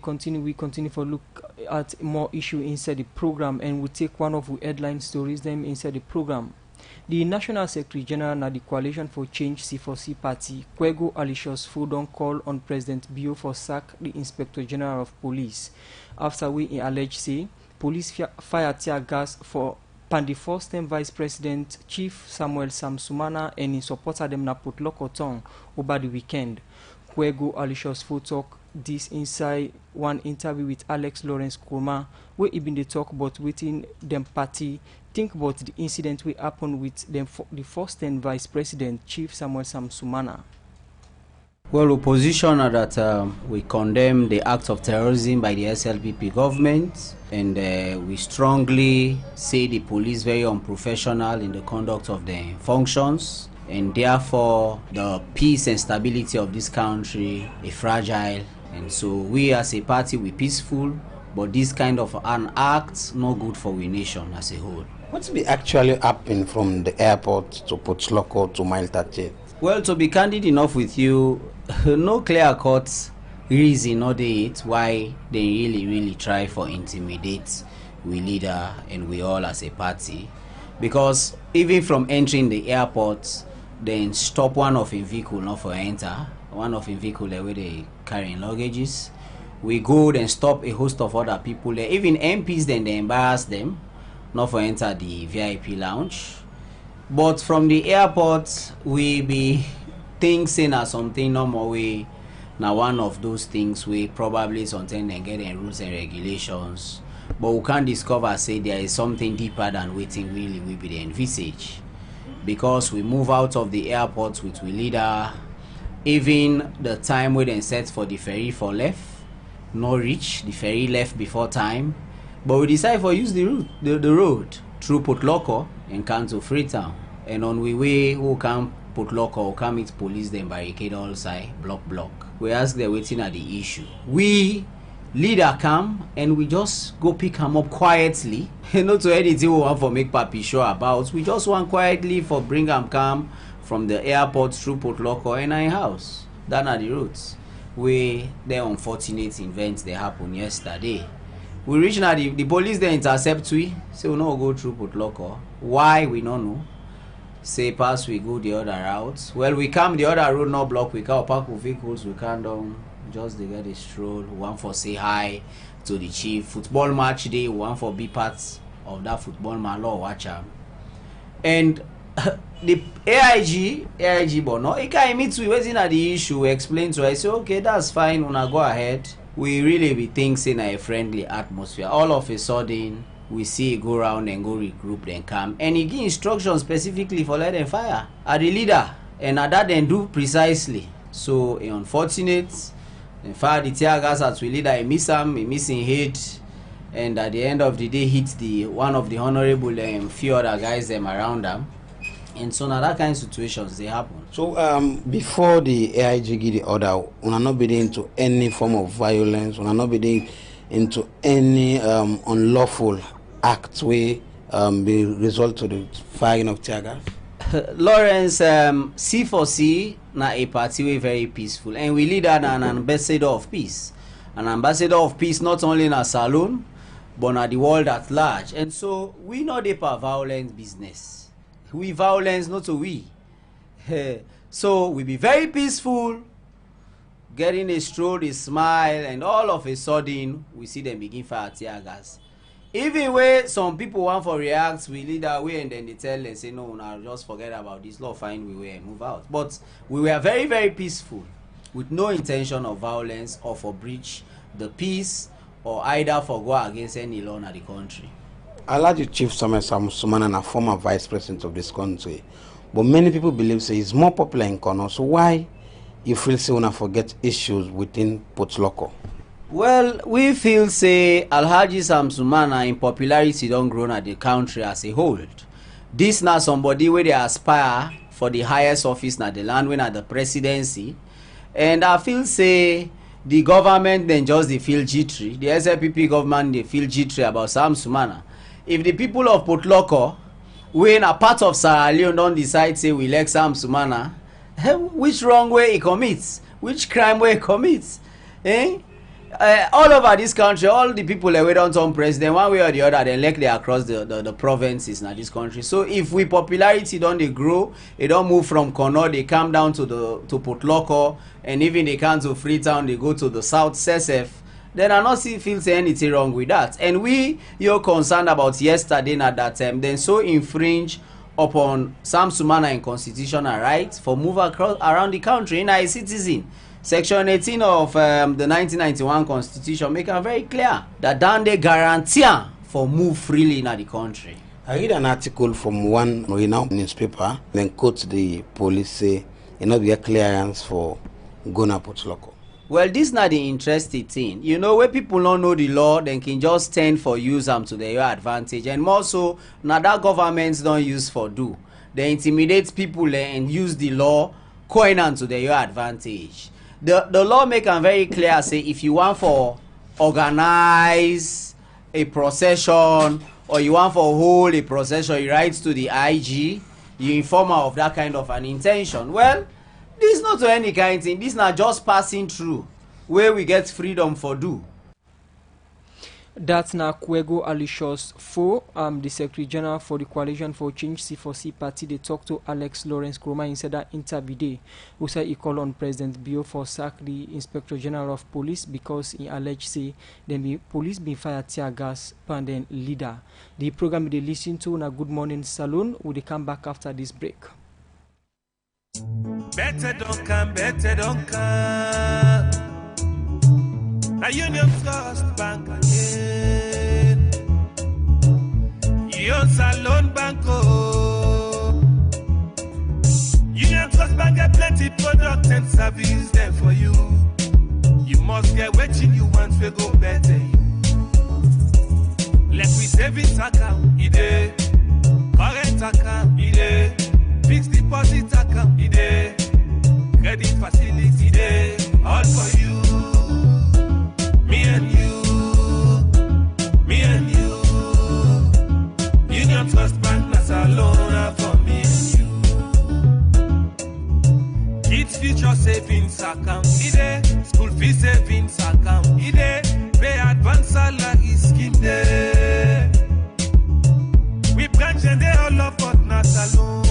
continue for look at more issue inside the program, and we take one of the headline stories them inside the program. The National Secretary General na the Coalition for Change C4C party, Kwego Alicious Fudon call on President Bio for sack the Inspector General of Police after we allege say police fire tear gas for the first time Vice President Chief Samuel Samsumana and his supporter them na put Lokotong over the weekend. Kwego Alicious Fu talk this inside one interview with Alex Lawrence Kurma, where he been the talk about within them party think about the incident we happened with them the first time Vice President Chief Samuel Samsumana. Well, opposition are that we condemn the act of terrorism by the SLPP government, and we strongly say the police very unprofessional in the conduct of their functions, and therefore the peace and stability of this country is fragile. And so we as a party we peaceful, but this kind of an act no good for we nation as a whole. What's be actually happening from the airport to Potsloko to Mile 38? Well, to be candid enough with you, no clear-cut reason or date why they really try for intimidate we leader and we all as a party, because even from entering the airport, then stop one of a vehicle not for enter, one of a vehicle there where they carrying luggages. We go then stop a host of other people there, even MPs then they embarrass them not for enter the VIP lounge. But from the airport we be thinking as something normal way. Now one of those things we probably something and getting rules and regulations, but we can't discover say there is something deeper than waiting really will be the envisage, because we move out of the airport with we leader. Even the time we then set for the ferry for left, no reach, the ferry left before time, but we decide for use the road through Potloko and come to Freetown, and on we way who come Potloko or come meet police then barricade all side, block. We ask them waiting at the issue. We leader come and we just go pick him up quietly. Not to anything we want for make Papi sure about. We just want quietly for bring him come from the airport through Potloko and our house. That are the routes. The unfortunate events they happened yesterday. We reach now the police they intercept we. Say we no go through Potloko. Why we don't know. Say pass we go the other route. Well, we come the other road no block. We can't park with vehicles. We can't down. Just they get a stroll. We want for say hi to the chief. Football match day. We want for be parts of that football man law watch am. And the AIG but no, he can meet we waiting at the issue. We explain to us. Say okay, that's fine. When I go ahead, we really be thinking a friendly atmosphere. All of a sudden, we see go around and go regroup then come, and he give instructions specifically for let them fire at the leader, and at that then do precisely. So unfortunate, In fact, the tear gas at we leader, he missing head, and at the end of the day hit the one of the honorable few other guys around them. And so now that kind of situations they happen. So before the AIG give the order, we are not bidding into any form of violence, we are not bidding into any unlawful act where be result to the firing of tear gas. Lawrence, C4C na a party we very peaceful, and we lead an ambassador of peace. An ambassador of peace not only in a Salon, but na the world at large. And so we know the violent business. We violence not to we. So we be very peaceful, getting a stroll, a smile, and all of a sudden we see them begin fire tear gas. Even where some people want for react, we lead our way and then they tell and say no, now just forget about this law, find we way and move out. But we were very, very peaceful, with no intention of violence or for breach the peace or either for go against any law in the country. Alhaji Chief Samuel Sumana, a former vice president of this country, but many people believe say he's more popular in Kono. So why you feel say una forget issues within Potloko? Well, we feel say Alhaji Sumana in popularity don't grow at the country as a whole. This now somebody where they aspire for the highest office na the land when at the presidency, and I feel say the government then just they feel jittery. The SLPP government they feel jittery about Sumana. If the people of Potloko, when a part of Sierra Leone don't decide say we elect Sumana, which wrong way he commits, which crime way he commits, all over this country, all the people that we don't turn president one way or the other, they elect they across the provinces in this country. So if we popularity don't they grow, they don't move from Kono, they come down to Potloko, and even they come to Freetown, they go to the South Sesef. Then I not feel say anything wrong with that. And you're concerned about yesterday at that time, then so infringe upon some Sumana and constitutional rights for move across around the country in a citizen. Section 18 of the 1991 Constitution make it very clear that then they guarantee for move freely in the country. I read an article from one renowned newspaper, then quote the police say, you know, get clearance for Gona Potloko. Well, this not the interesting thing. You know, where people don't know the law, then can just stand for use them to their advantage. And more so, now that governments don't use for do. They intimidate people and use the law coin to their advantage. The law make them very clear, say if you want for organize a procession or you want for hold a procession, you write to the IG, you inform her of that kind of an intention. Well, this is not to any kind of thing. This is not just passing through where we get freedom for do. That's now Kwego Alicious Fo, the Secretary General for the Coalition for Change C4C party. They talked to Alex Lawrence Kroma inside that interview day, who said he called on President Bio for sack the Inspector General of Police because he alleged say the police been fired tear gas and then leader. The program they listen to na Good Morning Salon will they come back after this break. Better don't come. A Union Trust Bank again. Your Salon Banco. Union Trust Bank get plenty product and service there for you. You must get what you want to go better. Let me savings account, ide. Current account, ide. Fixed deposit account, ide. Credit facility, ide. All for you. Me and you. Union Trust Bank, na Salon for me and you. Kids future savings account, ide. School fee savings account, ide. Pay advance salary scheme, there. We branch and they all up but na Salon.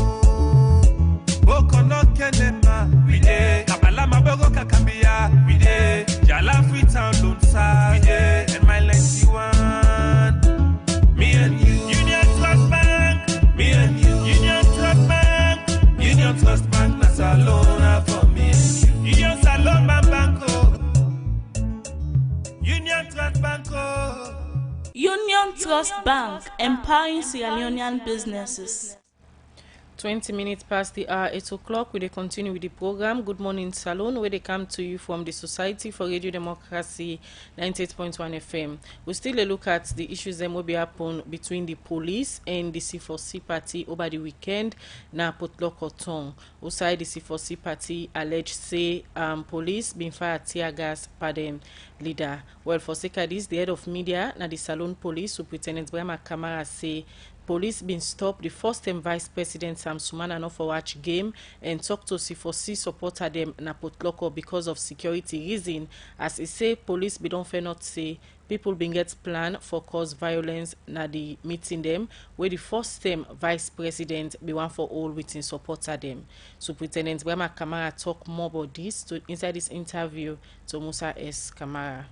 Boko no kenema, we de. Kabala mabogo kakambia, we de. Jala Freetown don't side, we de. And my 91, me and you. Union Trust Bank, me and you. Union Trust Bank, Union Trust Bank, na Salon for me and you. Union Salon Banco, Union Trust Banco. Union Trust Bank, empowering Sierra Leonean businesses. 20 minutes past the hour, 8 o'clock. We dey continue with the program. Good morning, Salon, where they come to you from the Society for Radio Democracy, 98.1 FM. We still look at the issues that will be happen between the police and the C4C party over the weekend. Na Potloko. Outside the C4C party, alleged say police been fire tear gas by them leader. Well, for sake of this, the head of media, na the Salon police, Superintendent Brahma Kamara say. Police been stopped the first time Vice President Sam Sumana not for watch game and talk to C4C supporter them na Potloko because of security reason. As he say, police be don't fair not say people been get plan for cause violence na the meeting them where the first time Vice President be one for all within supporter them. Superintendent Brahma Kamara talk more about this inside this interview to Musa S. Kamara.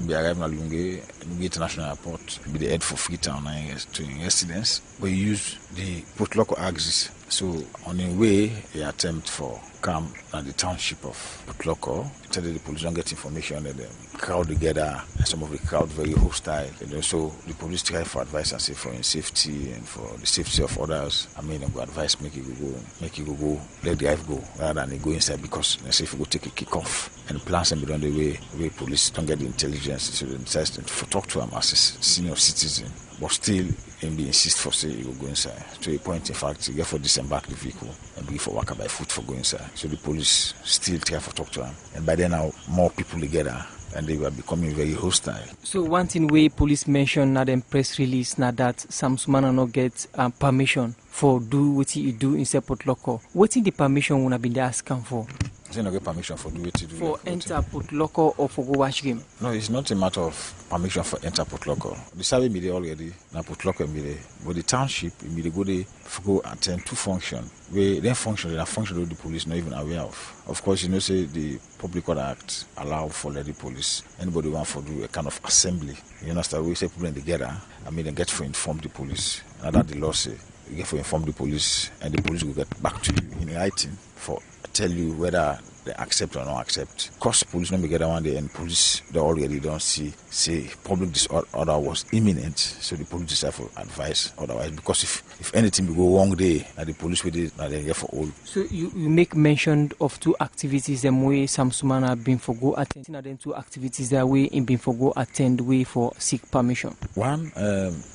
We arrived at Lunge International Airport, be the head for Freetown to residents. We use the Potloko axis. So on the way, they attempt for come at the township of Potloko. Tell the police don't get information that the crowd together, and some of the crowd very hostile. So the police try for advice and say for your safety and for the safety of others. I mean, I'm going to advise make you go, let the drive go rather than they go inside because they say if you go take a kick off and plans and be on the way police don't get the intelligence, so they decide to talk to him as a senior citizen. But still, him be insist for say he will go inside. To a point, in fact, he get for disembark the vehicle and begin for walk by foot for go inside. So the police still try for talk to him. And by then now, more people together and they were becoming very hostile. So one thing way police mentioned na them press release na that Sam Sumana no get permission for do what he do inside Potloko. What is the permission when I been asking for? They not get permission for do what you do. For enter Potloko or for go watch game? No, it's not a matter of permission for enter Potloko. The survey be there already, na Potloko be there. But the township be there go there for go attend to function. Where they function of the police not even aware of. Of course, you know say the Public Order Act allow for the police. Anybody want for do a kind of assembly. You understand? We say people together. I mean they get for inform the police. And that the law say you get for inform the police and the police will get back to you in writing for tell you whether they accept or not accept. Because police don't get one day and police they already don't see say public disorder was imminent, so the police decide for advice otherwise. Because if anything will go wrong there, the police will they get for all. So you make mention of two activities them way Sam Sumana been for go attend. Then two activities that way in been for go attend way for seek permission. One,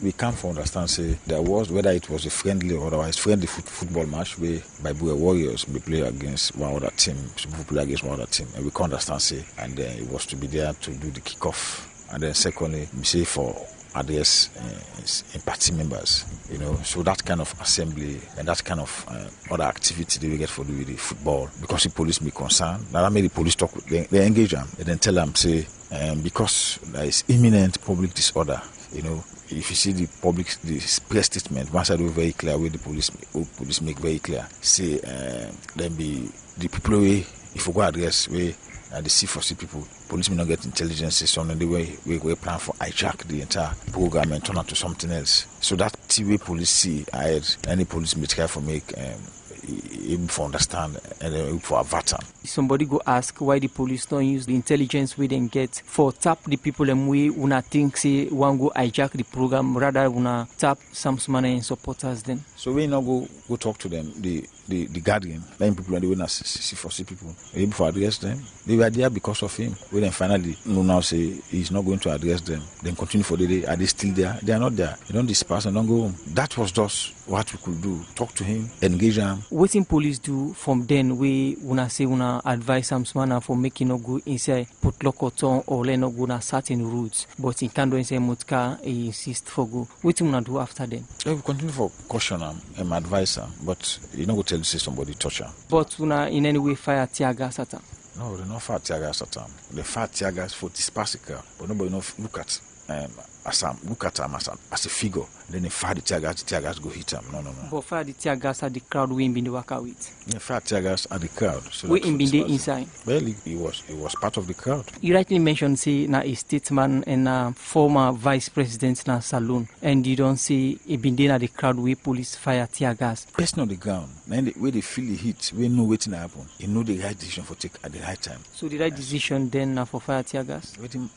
we can't for understand say there was whether it was a friendly or otherwise friendly football match where by Buea Warriors we play against one other team, play against one other team, and we can't understand say, and then it was to be there to do the kickoff. And then secondly, we say for address in party members, you know, so that kind of assembly and that kind of other activity they will get for the football because the police be concerned. Now that made the police talk, they engage them and then tell them say because there is imminent public disorder, you know. If you see the press statement, one side was very clear where the police make very clear. Say then be the people way if you go address where the C4C people, police may not get intelligence on the way we plan for hijack the entire program and turn it to something else. So that way police see ahead, any police may try for make even for understand and for avert. Somebody go ask why the police don't use the intelligence we then get for tap the people and we una think say one go hijack the program rather una tap Sam Sumana and supporters then. So we now go talk to them, the guardian, then people and the winners C4C people. Able for address them. They were there because of him. We then finally now say he's not going to address them. Then continue for the day. Are they still there? They are not there. They don't disperse and don't go home. That was just what we could do. Talk to him, engage him. What in police do from then we una say una advise Sam Sumana for making no go inside Potloko town or let no go na certain routes. But in Kando inside Mutka he insist for go. What una do after then? We continue for caution him, advise him, but you know go tell you say somebody touch him. But una in any way fire tear gas at him? No, they not fire tear gas at him. They fire tear gas for disperse crowd, but nobody look at him as a figure. Then they fire the tear gas go hit him. No. But fire the tear gas at the crowd we in the waka with. Yeah, fire tear gas at the crowd. So we in the inside. Well, he was part of the crowd. You rightly mentioned say na a statesman and a former vice president na Salon, and you don't say he been there at the crowd where police fire tear gas. Person on the ground, then where they feel the heat, we know waiting happen. You know the right decision for take at the right time. So the right decision then for fire tear gas.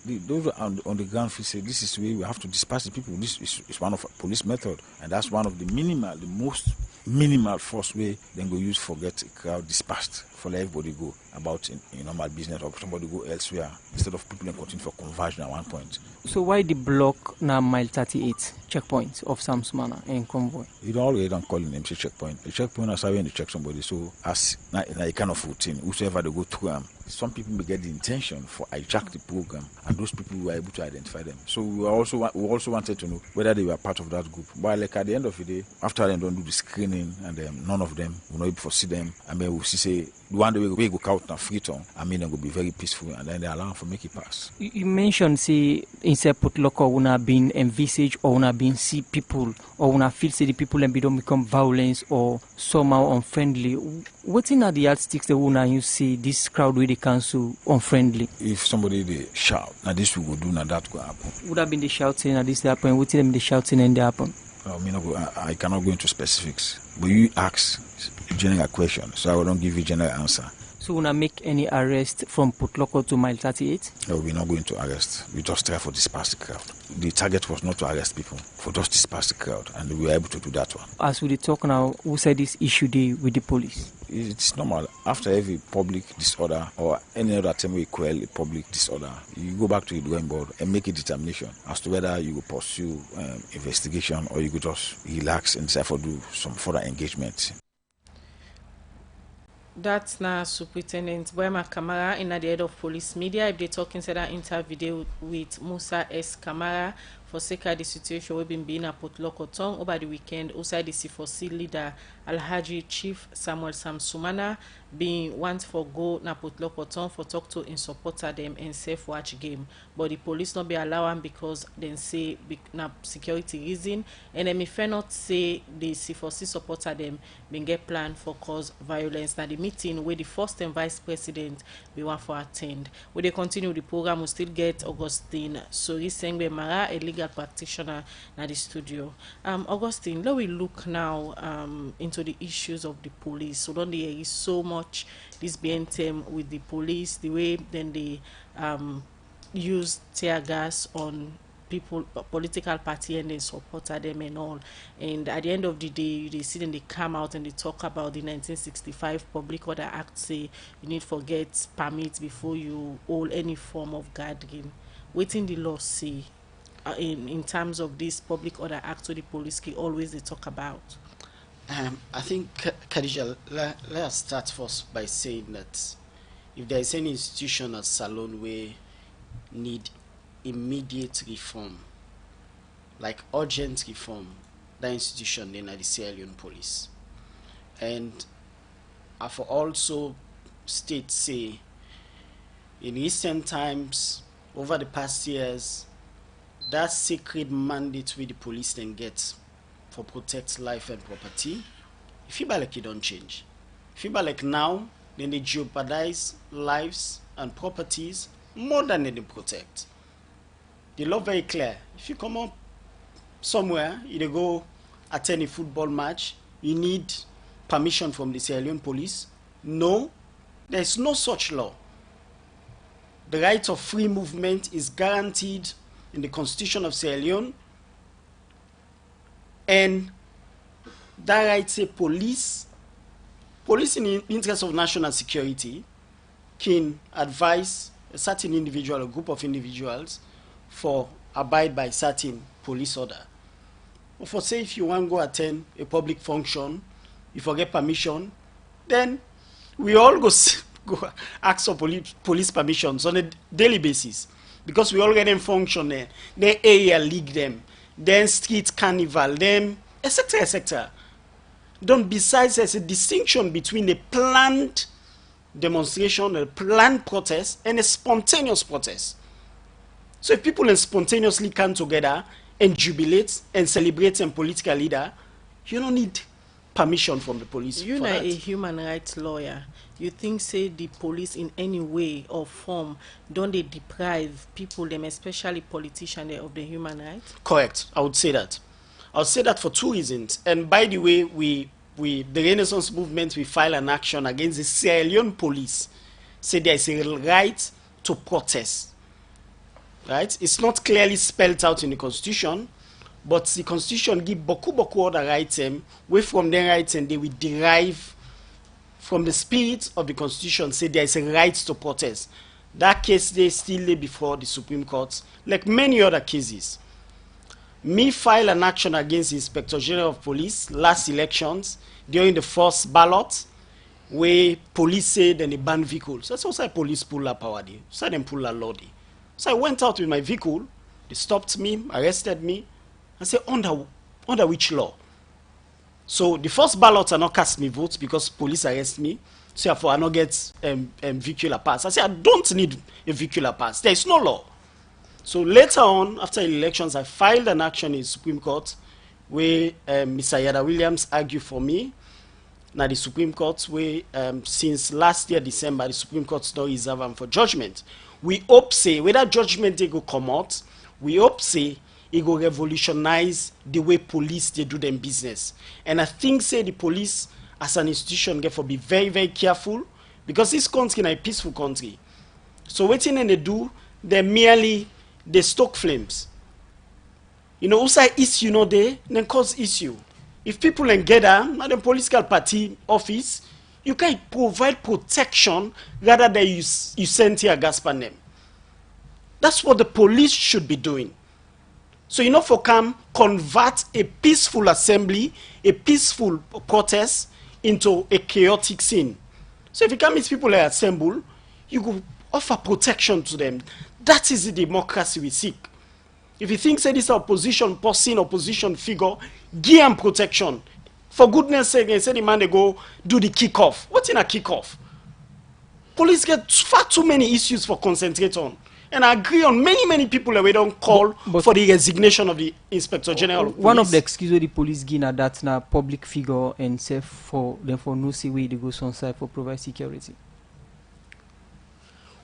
Those on the ground feel say this is the way we have to disperse the people. This is one of police method, and that's one of the most minimal force way then go use for get a crowd dispersed for let everybody go about in normal business or somebody go elsewhere instead of people then continue for conversion at one point. So why the block now mile 38 checkpoint of Samsumana and convoy? You don't already don't call them say checkpoint. The checkpoint is having to check somebody. So as a kind of routine, whosoever they go through some people may get the intention for hijack the program, and those people were able to identify them. So we also wanted to know whether they were part of that group. But like at the end of the day, after they don't do the screening and none of them will not able to see them, I mean we'll see say the one day we go out now free town, I mean they will be very peaceful and then they allow for make it pass. You mentioned say inside put local una been envisage or una been see people or una feel say the people and don't become violence or somehow unfriendly. What in are the yardsticks that una you see this crowd with the council unfriendly? If somebody they shout, now this will go do, now that will happen. Would have been the shouting and this happen? What them the shouting and they happen? I cannot go into specifics, but you ask general question, so I will not give you general answer. So we not make any arrest from Putloko to mile 38? No, we're not going to arrest. We just try for disperse the crowd. The target was not to arrest people, for just disperse the crowd, and we were able to do that one. As we talk now, who said this issue day with the police? It's normal. After every public disorder or any other time we quell a public disorder, you go back to the drawing board and make a determination as to whether you will pursue investigation or you could just relax and decide for do some further engagement. That's now Superintendent Boyama Kamara in the head of police media. If they talk inside that interview with Musa S. Kamara for sake of the situation we've been being at Potloko Town over the weekend, outside the C4C leader Alhaji Chief Samuel Samsumana being want for go na Potloko Town for talk to in supporter them and safe watch game. But the police not be allowing because then say na security reason and then if not say the C4C supporter them been get plan for cause violence. Now the meeting where the first and vice president we want for attend. When they continue the program, we still get Augustine Sori Sengbe Mara, a legal practitioner at the studio. Augustine, let we look now into the issues of the police. So don't there is so much this being term with the police, the way then they use tear gas on people, political party, and they supported them and all. And at the end of the day, they see them, they come out and they talk about the 1965 Public Order Act, say you need to get permits before you hold any form of gathering. Waiting the law say in terms of this Public Order Act, so the police can always they talk about. I think, Khadija, let us start first by saying that if there is any institution at Salon where need immediate reform, like urgent reform, that institution then at the Sierra Leone police. And I for also state say in recent times, over the past years, that sacred mandate where the police then get for protect life and property, if feel like it don't change. If feel like now, then they jeopardize lives and properties more than they protect. The law very clear. If you come up somewhere, you go attend a football match, you need permission from the Sierra Leone police. No, there is no such law. The right of free movement is guaranteed in the Constitution of Sierra Leone, and that right say police in the interest of national security can advise a certain individual or group of individuals for abide by certain police order. But for say if you want to go attend a public function, you forget permission, then we all go ask for police permissions on a daily basis because we all get them function there. Then area league them, then street carnival, then etc. etc. Then besides there's a distinction between a planned demonstration, a planned protest, and a spontaneous protest. So if people spontaneously come together and jubilate and celebrate a political leader, you don't need permission from the police. You're not a human rights lawyer. You think say the police in any way or form don't they deprive people, them especially politicians, of the human rights? Correct. I would say that. I would say that for two reasons. And by the way, the Renaissance movement, we file an action against the Sierra Leone police. Say there is a right to protest. Right? It's not clearly spelled out in the Constitution, But the constitution give boku other rights where from their rights and they will derive from the spirit of the constitution, say there is a right to protest. That case they still lay before the Supreme Court, like many other cases. Me file an action against the Inspector General of Police last elections during the first ballot, where police said then they banned vehicles. That's also police pull up power day. So then pull a lorry. So I went out with my vehicle, they stopped me, arrested me, and said, under which law? So the first ballot are not cast me votes because police arrest me. So therefore I not get vehicular pass. I said, I don't need a vehicular pass. There is no law. So later on, after the elections, I filed an action in the Supreme Court where Mr. Yada Williams argued for me. Now the Supreme Court, where since last year, December, the Supreme Court now reserve them for judgment. We hope, say, whether judgment they go come out, we hope, say, it will revolutionize the way police they do them business. And I think, say, the police as an institution get to be very, very careful because this country is a peaceful country. So what they do, they merely they stoke flames. You know, also issue no day, then cause issue. If people gather at the political party office, you can provide protection rather than you send tear gas on them. That's what the police should be doing. So you know, for convert a peaceful assembly, a peaceful protest into a chaotic scene. So if you can meet people like assemble, you go offer protection to them. That is the democracy we seek. If you think say this opposition person, opposition figure, give them protection. For goodness sake, they say the man they go do the kickoff. What's in a kickoff? Police get far too many issues for concentrate on. And I agree on many people that we don't call for the resignation of the Inspector General of Police. One of the excuses the police give na that na public figure and safe for them for no see way they go on side for provide security.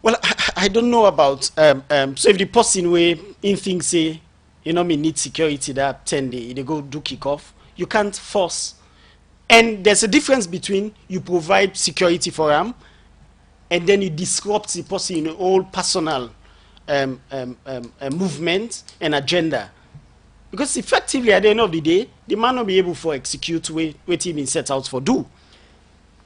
Well, I don't know about so if the person way in things say you know me need security that 10 day they go do kickoff, you can't force. And there's a difference between you provide security for them and then you disrupt the person in all personal movement and agenda. Because effectively at the end of the day, the man will be able to execute what he been set out for do.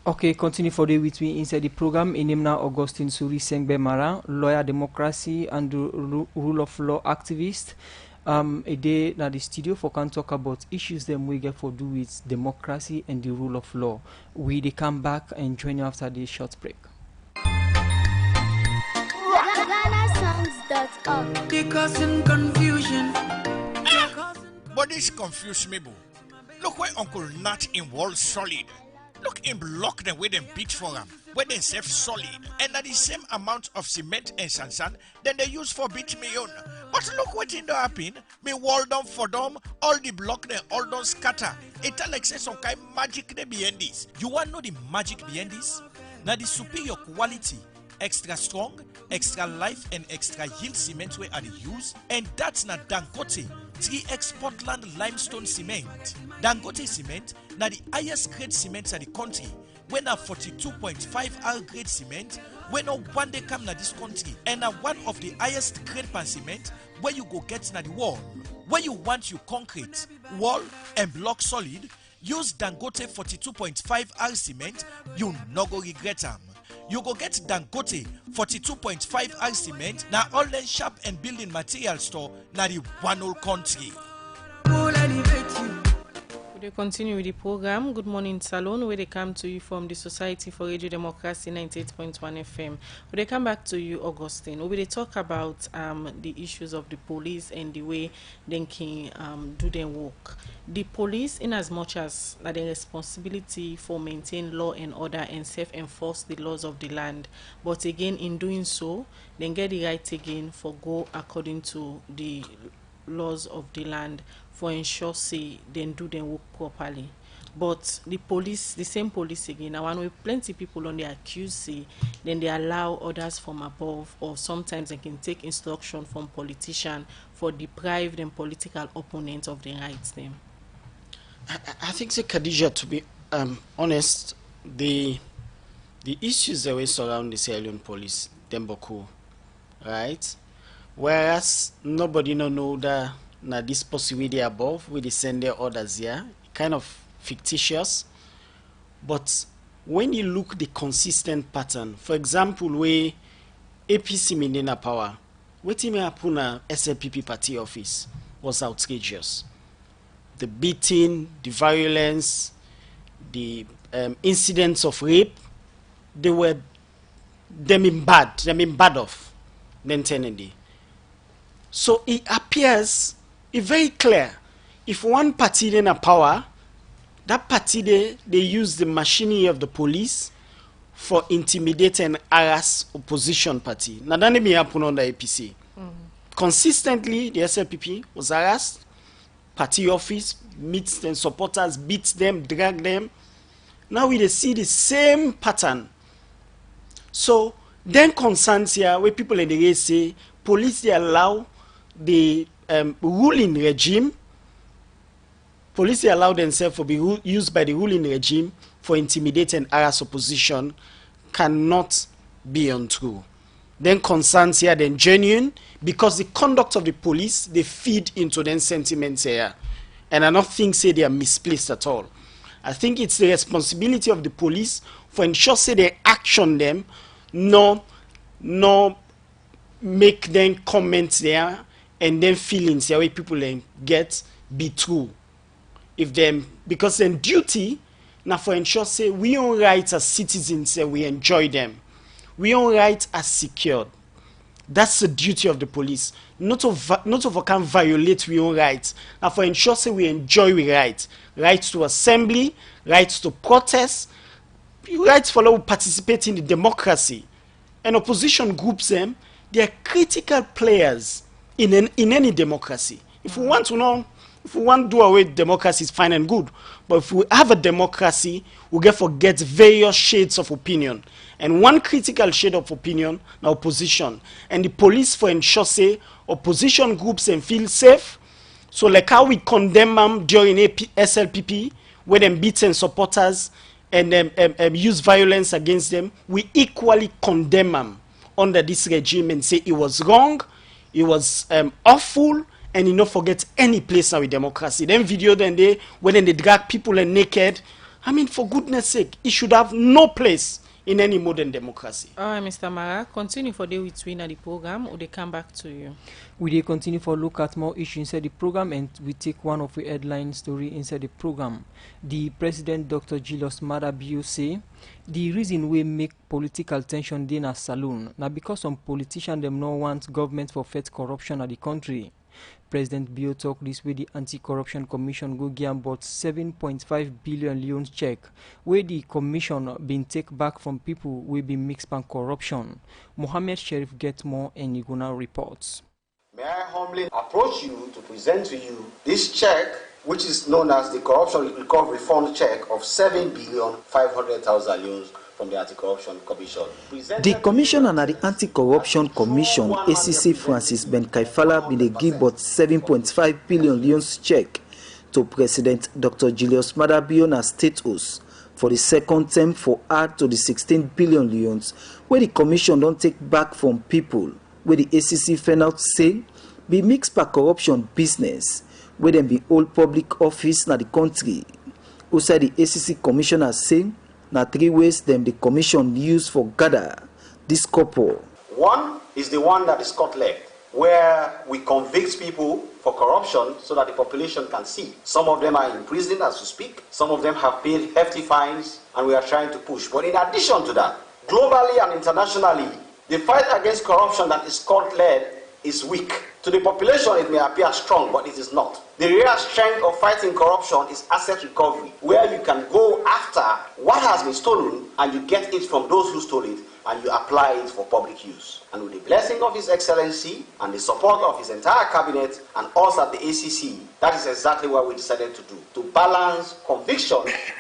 Okay, continue for the with me inside the program. Inimna Augustine Suri Sengbe Mara, lawyer, democracy and rule of law activist. A day na the studio for can talk about issues them we get for do with democracy and the rule of law. We they come back and join you after the short break. Causing confusion. But this confused me, boo. Look where Uncle Nat in Wall Solid. Look him block them with them beat for him, where they save solid, and at the same amount of cement and sand then they use for beat me on. But look what in the happen, me wall down for them, all the block they all don't scatter. It like say some kind magic they behind this. You want to know the magic behind this? Now the superior quality, extra strong, extra life and extra yield cement we are the use, and that's not Dangote 3X Portland limestone cement. Dangote cement na the highest grade cement in the country. We na 42.5 R grade cement. We no one day come na this country, and na one of the highest grade pan cement where you go get na the wall. Where you want your concrete, wall and block solid, use Dangote 42.5 R cement. You no go regret them. You go get Dangote 42.5 R cement na all the shop and building material store na the one whole country. We continue with the program. Good morning, Salon, where they come to you from the Society for Radio Democracy 98.1 FM. They come back to you, Augustine, where they talk about the issues of the police and the way they can do their work. The police, in as much as that the responsibility for maintain law and order and self-enforce the laws of the land, but again, in doing so, then get the right again for go according to the laws of the land for ensure say they do their work properly. But the police, the same police again, now when we plenty people on the accuse say, then they allow others from above, or sometimes they can take instruction from politicians for deprive them political opponents of their rights them. I think, say, Khadija, to be honest, the issues that we surround the Sierra Leone police, Demboko, right? Whereas nobody know that na this possibility above, we send their orders here, kind of fictitious. But when you look the consistent pattern, for example, where APC Minena power, what may happen na SLPP party office was outrageous. The beating, the violence, the incidents of rape, they were them bad off then tenancy. So it appears very clear. If one party in a power, that party they use the machinery of the police for intimidate and harass opposition party. Now that may happen on the APC. Consistently, the SLPP was harassed. Party office meets and supporters, beats them, drag them. Now we see the same pattern. So then concerns here where people in the race say police they allow the ruling regime. Police they allow themselves to be used by the ruling regime for intimidate and harass opposition cannot be untrue. Then concerns here then genuine because the conduct of the police they feed into them sentiments here, and I don't think say they are misplaced at all. I think it's the responsibility of the police for ensure say they action them, no make them comments there and then feelings there where people then get be true. If them because then duty now for ensure say we own rights as citizens say we enjoy them. We own rights as secured. That's the duty of the police. Not to can violate we own rights. Now for ensure say we enjoy we rights. Rights to assembly, rights to protest, rights for participate in the democracy. And opposition groups them, they are critical players in any democracy. If we want to know, if we want to do away with democracy, it's fine and good. But if we have a democracy, we get forget various shades of opinion. And one critical shade of opinion, now opposition. And the police for ensure say opposition groups and feel safe. So like how we condemn them during SLPP, where them beat and supporters and use violence against them, we equally condemn them under this regime and say it was wrong, it was awful, and you not forget any place now with democracy. Then video then when they drag people and naked. I mean, for goodness sake, it should have no place in any modern democracy. All right, Mr. Mara, continue for the with the program, or they come back to you. We will continue for look at more issues inside the program, and we take one of the headline story inside the program. The President, Dr. Julius Madabio, say the reason we make political tension in a Salon now because some politicians them no want government for fight corruption at the country. President Bio talk this way the Anti-Corruption Commission go give about 7.5 billion loans check where the commission been take back from people will be mixed by corruption. Mohammed Sharif get more and Iguna reports. May I humbly approach you to present to you this check, which is known as the Corruption Recovery Fund check of 7,500,000 loans from the Anti-Corruption Commission. The Commissioner and the Anti-Corruption Commission, ACC Francis Ben Kaifala, been give about 7.5 billion loans check to President Dr. Julius Madabio na State House for the second term for add to the 16 billion loans where the Commission don't take back from people where the ACC found out say be mixed by corruption business where them be all public office na the country. Also the ACC Commissioner say now 3 ways them the commission use for gather this couple. One is the one that is court-led, where we convict people for corruption so that the population can see. Some of them are in prison as we speak. Some of them have paid hefty fines, and we are trying to push. But in addition to that, globally and internationally, the fight against corruption that is court-led is weak. To the population, it may appear strong, but it is not. The real strength of fighting corruption is asset recovery, where you can go after what has been stolen and you get it from those who stole it and you apply it for public use. And with the blessing of His Excellency and the support of his entire cabinet and us at the ACC, that is exactly what we decided to do, to balance conviction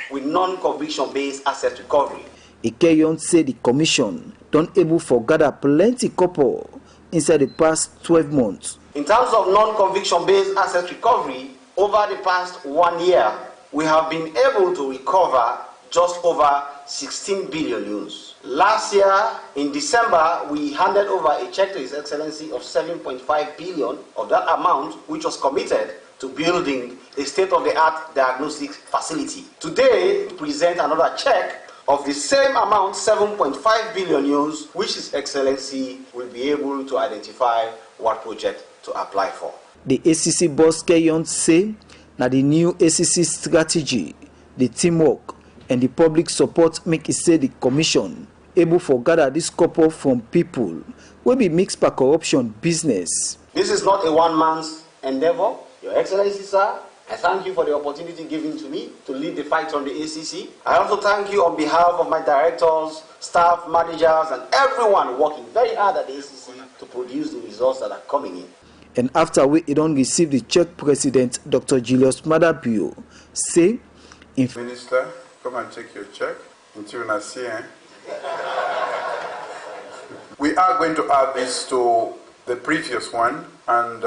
with non-conviction based asset recovery. Ikeyon say the commission don't able for gather plenty couple inside the past 12 months. In terms of non-conviction based asset recovery, over the past 1 year, we have been able to recover just over 16 billion loans. Last year, in December, we handed over a check to His Excellency of 7.5 billion of that amount, which was committed to building a state-of-the-art diagnostic facility. Today, we present another check of the same amount, 7.5 billion euros, which His Excellency will be able to identify what project to apply for. The ACC boss Keyon say that the new ACC strategy, the teamwork, and the public support make it say the commission able to gather this couple from people will be mixed by corruption business. This is not a one-man's endeavor. Your Excellency, sir, I thank you for the opportunity given to me to lead the fight on the ACC. I also thank you on behalf of my directors, staff, managers, and everyone working very hard at the ACC to produce the results that are coming in. And after we don't receive the Czech President, Dr. Julius Madabio, say, Minister, come and take your check. Until I see, we are going to add this to the previous one, and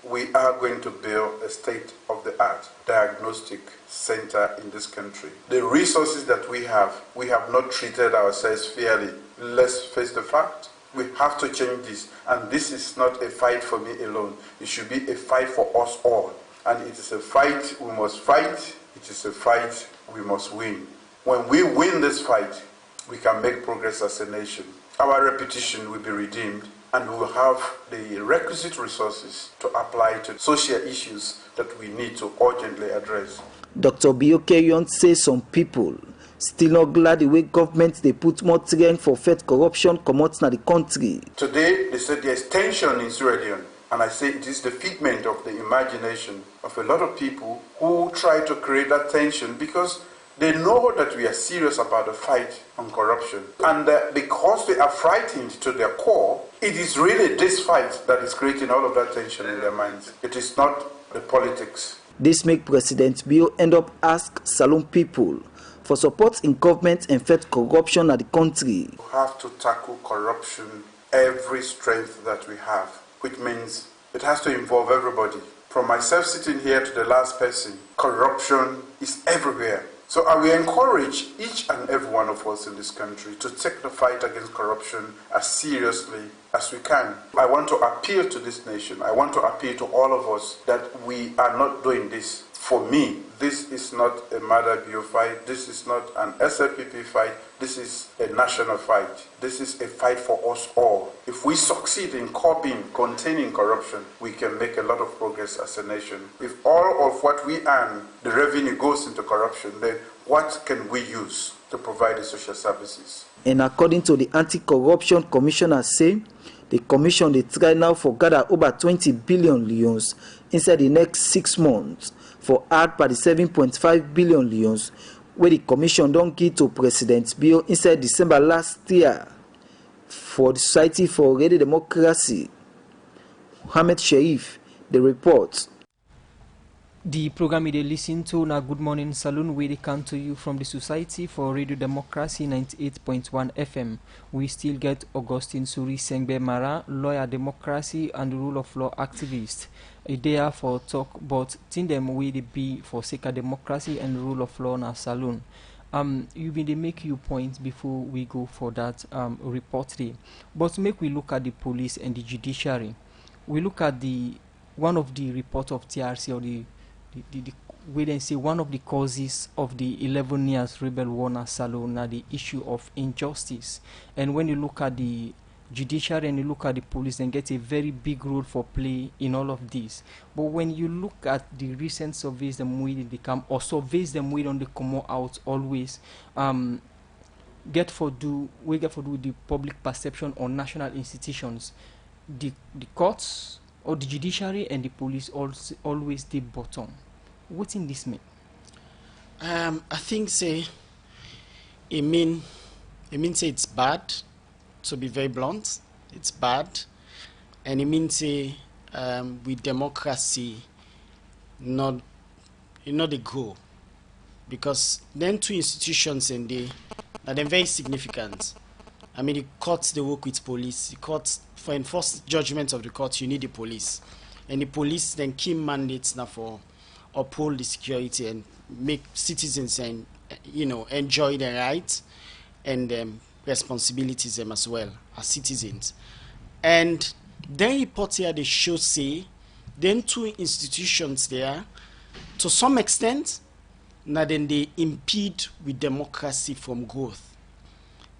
we are going to build a state-of-the-art diagnostic center in this country. The resources that we have not treated ourselves fairly. Let's face the fact. We have to change this, and this is not a fight for me alone. It should be a fight for us all, and it is a fight we must fight. It is a fight we must win. When we win this fight, we can make progress as a nation. Our reputation will be redeemed, and we will have the requisite resources to apply to social issues that we need to urgently address. Dr. Bio Keyon says some people still not glad the way government they put more train for fight corruption come out in the country. Today, they said there is tension in Sierra Leone, and I say it is the figment of the imagination of a lot of people who try to create that tension because they know that we are serious about the fight on corruption. And because they are frightened to their core, it is really this fight that is creating all of that tension in their minds. It is not the politics. This make President Bio end up ask Salon people for support in government and fight corruption at the country. We have to tackle corruption every strength that we have, which means it has to involve everybody. From myself sitting here to the last person, corruption is everywhere. So I will encourage each and every one of us in this country to take the fight against corruption as seriously as we can. I want to appeal to this nation. I want to appeal to all of us that we are not doing this for me. This is not a Madabio fight. This is not an SLPP fight. This is a national fight. This is a fight for us all. If we succeed in containing corruption, we can make a lot of progress as a nation. If all of what we earn, the revenue goes into corruption, then what can we use to provide the social services? And according to the Anti-Corruption Commissioner say, the commission they try now for gather over 20 billion leons inside the next 6 months for add by the 7.5 billion leons where the commission don't give to President Bio inside December last year for the Society for Radio Democracy. Mohammed Sharif, the report. The program you listen to na Good Morning Salon, where they come to you from the Society for Radio Democracy 98.1 FM. We still get Augustine Suri Sengbe Mara, lawyer, democracy and rule of law activist. There for talk about thing them way they be for sake of democracy and rule of law na Salon. You been they make you points before we go for that report day. But make we look at the police and the judiciary. We look at the one of the report of TRC or the we then say one of the causes of the 11 years rebel war na Salon na the issue of injustice. And when you look at the judiciary and you look at the police, then get a very big role for play in all of this. But when you look at the recent surveys them way they come or surveys them way on the come out always get for do the public perception on national institutions, the courts or the judiciary and the police always the bottom. What in this mean? I think say it means say it's bad. To be very blunt, it's bad, and it means say with democracy, not the goal, because then two institutions and they're very significant. I mean, the courts they work with police. The courts for enforced judgment of the court, you need the police, and the police then key mandates now for uphold the security and make citizens and enjoy their rights and responsibilities them as well as citizens. And then report here they show say then two institutions there to some extent now then they impede with democracy from growth.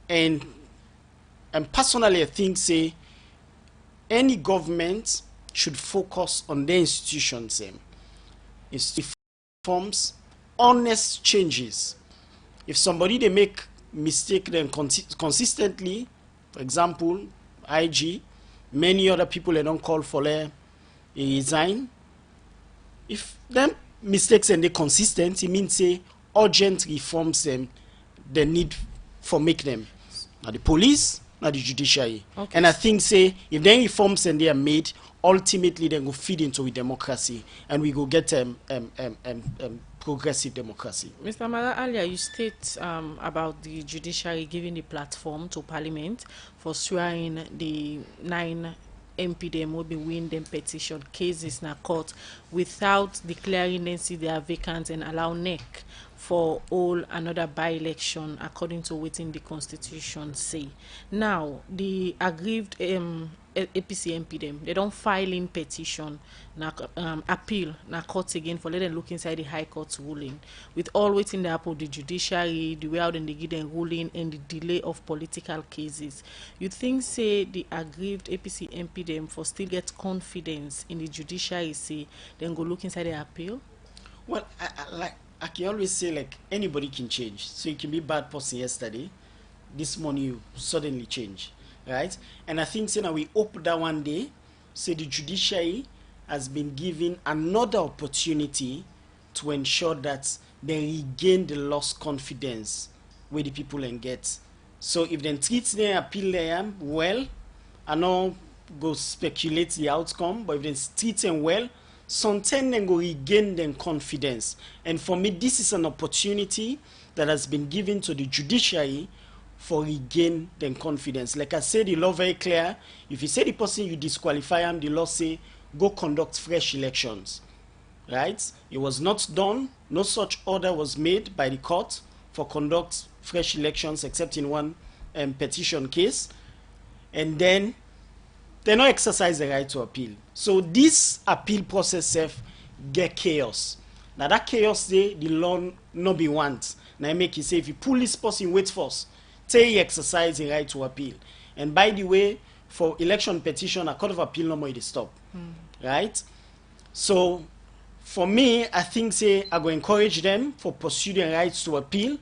And personally I think say any government should focus on their institutions forms honest changes. If somebody they make mistake then consistently, for example IG, many other people they don't call for their resign. If them mistakes and they consistent, it means say urgent reforms them the need for make them. Now the police, now the judiciary. Okay. And I think say if then reforms and they are made, ultimately they go feed into a democracy and we go get progressive democracy. Mr. Mala, earlier you state about the judiciary giving the platform to Parliament for swearing the 9 MP them will be win them petition cases na court without declaring them see they are vacant and allow NEC for all another by-election according to what in the constitution say. Now the aggrieved APC MP them they don't file in petition na appeal na court again for let them look inside the High Court's ruling with all waiting the apple the judiciary the way out and they give them ruling and the delay of political cases. You think say the aggrieved APC MP them for still get confidence in the judiciary say then go look inside the appeal? Well, I can always say like anybody can change. So you can be a bad person yesterday, this morning you suddenly change, right? And I think so now we hope that one day, say the judiciary has been given another opportunity to ensure that they regain the lost confidence where the people can get. So if they treat their appeal them well, I know go speculate the outcome, but if they treat them well, sometimes they go regain their confidence. And for me, this is an opportunity that has been given to the judiciary for regain their confidence. Like I said, the law very clear. If you say the person you disqualify him, the law say go conduct fresh elections. Right? It was not done. No such order was made by the court for conduct fresh elections except in one petition case. And then they not exercise the right to appeal. So this appeal process get chaos. Now that chaos the law no be want. Now make you say if you pull this person wait first, say he exercise the right to appeal. And by the way, for election petition, a court of appeal no more they stop. Right? So for me, I think say I go encourage them for pursuing rights to appeal.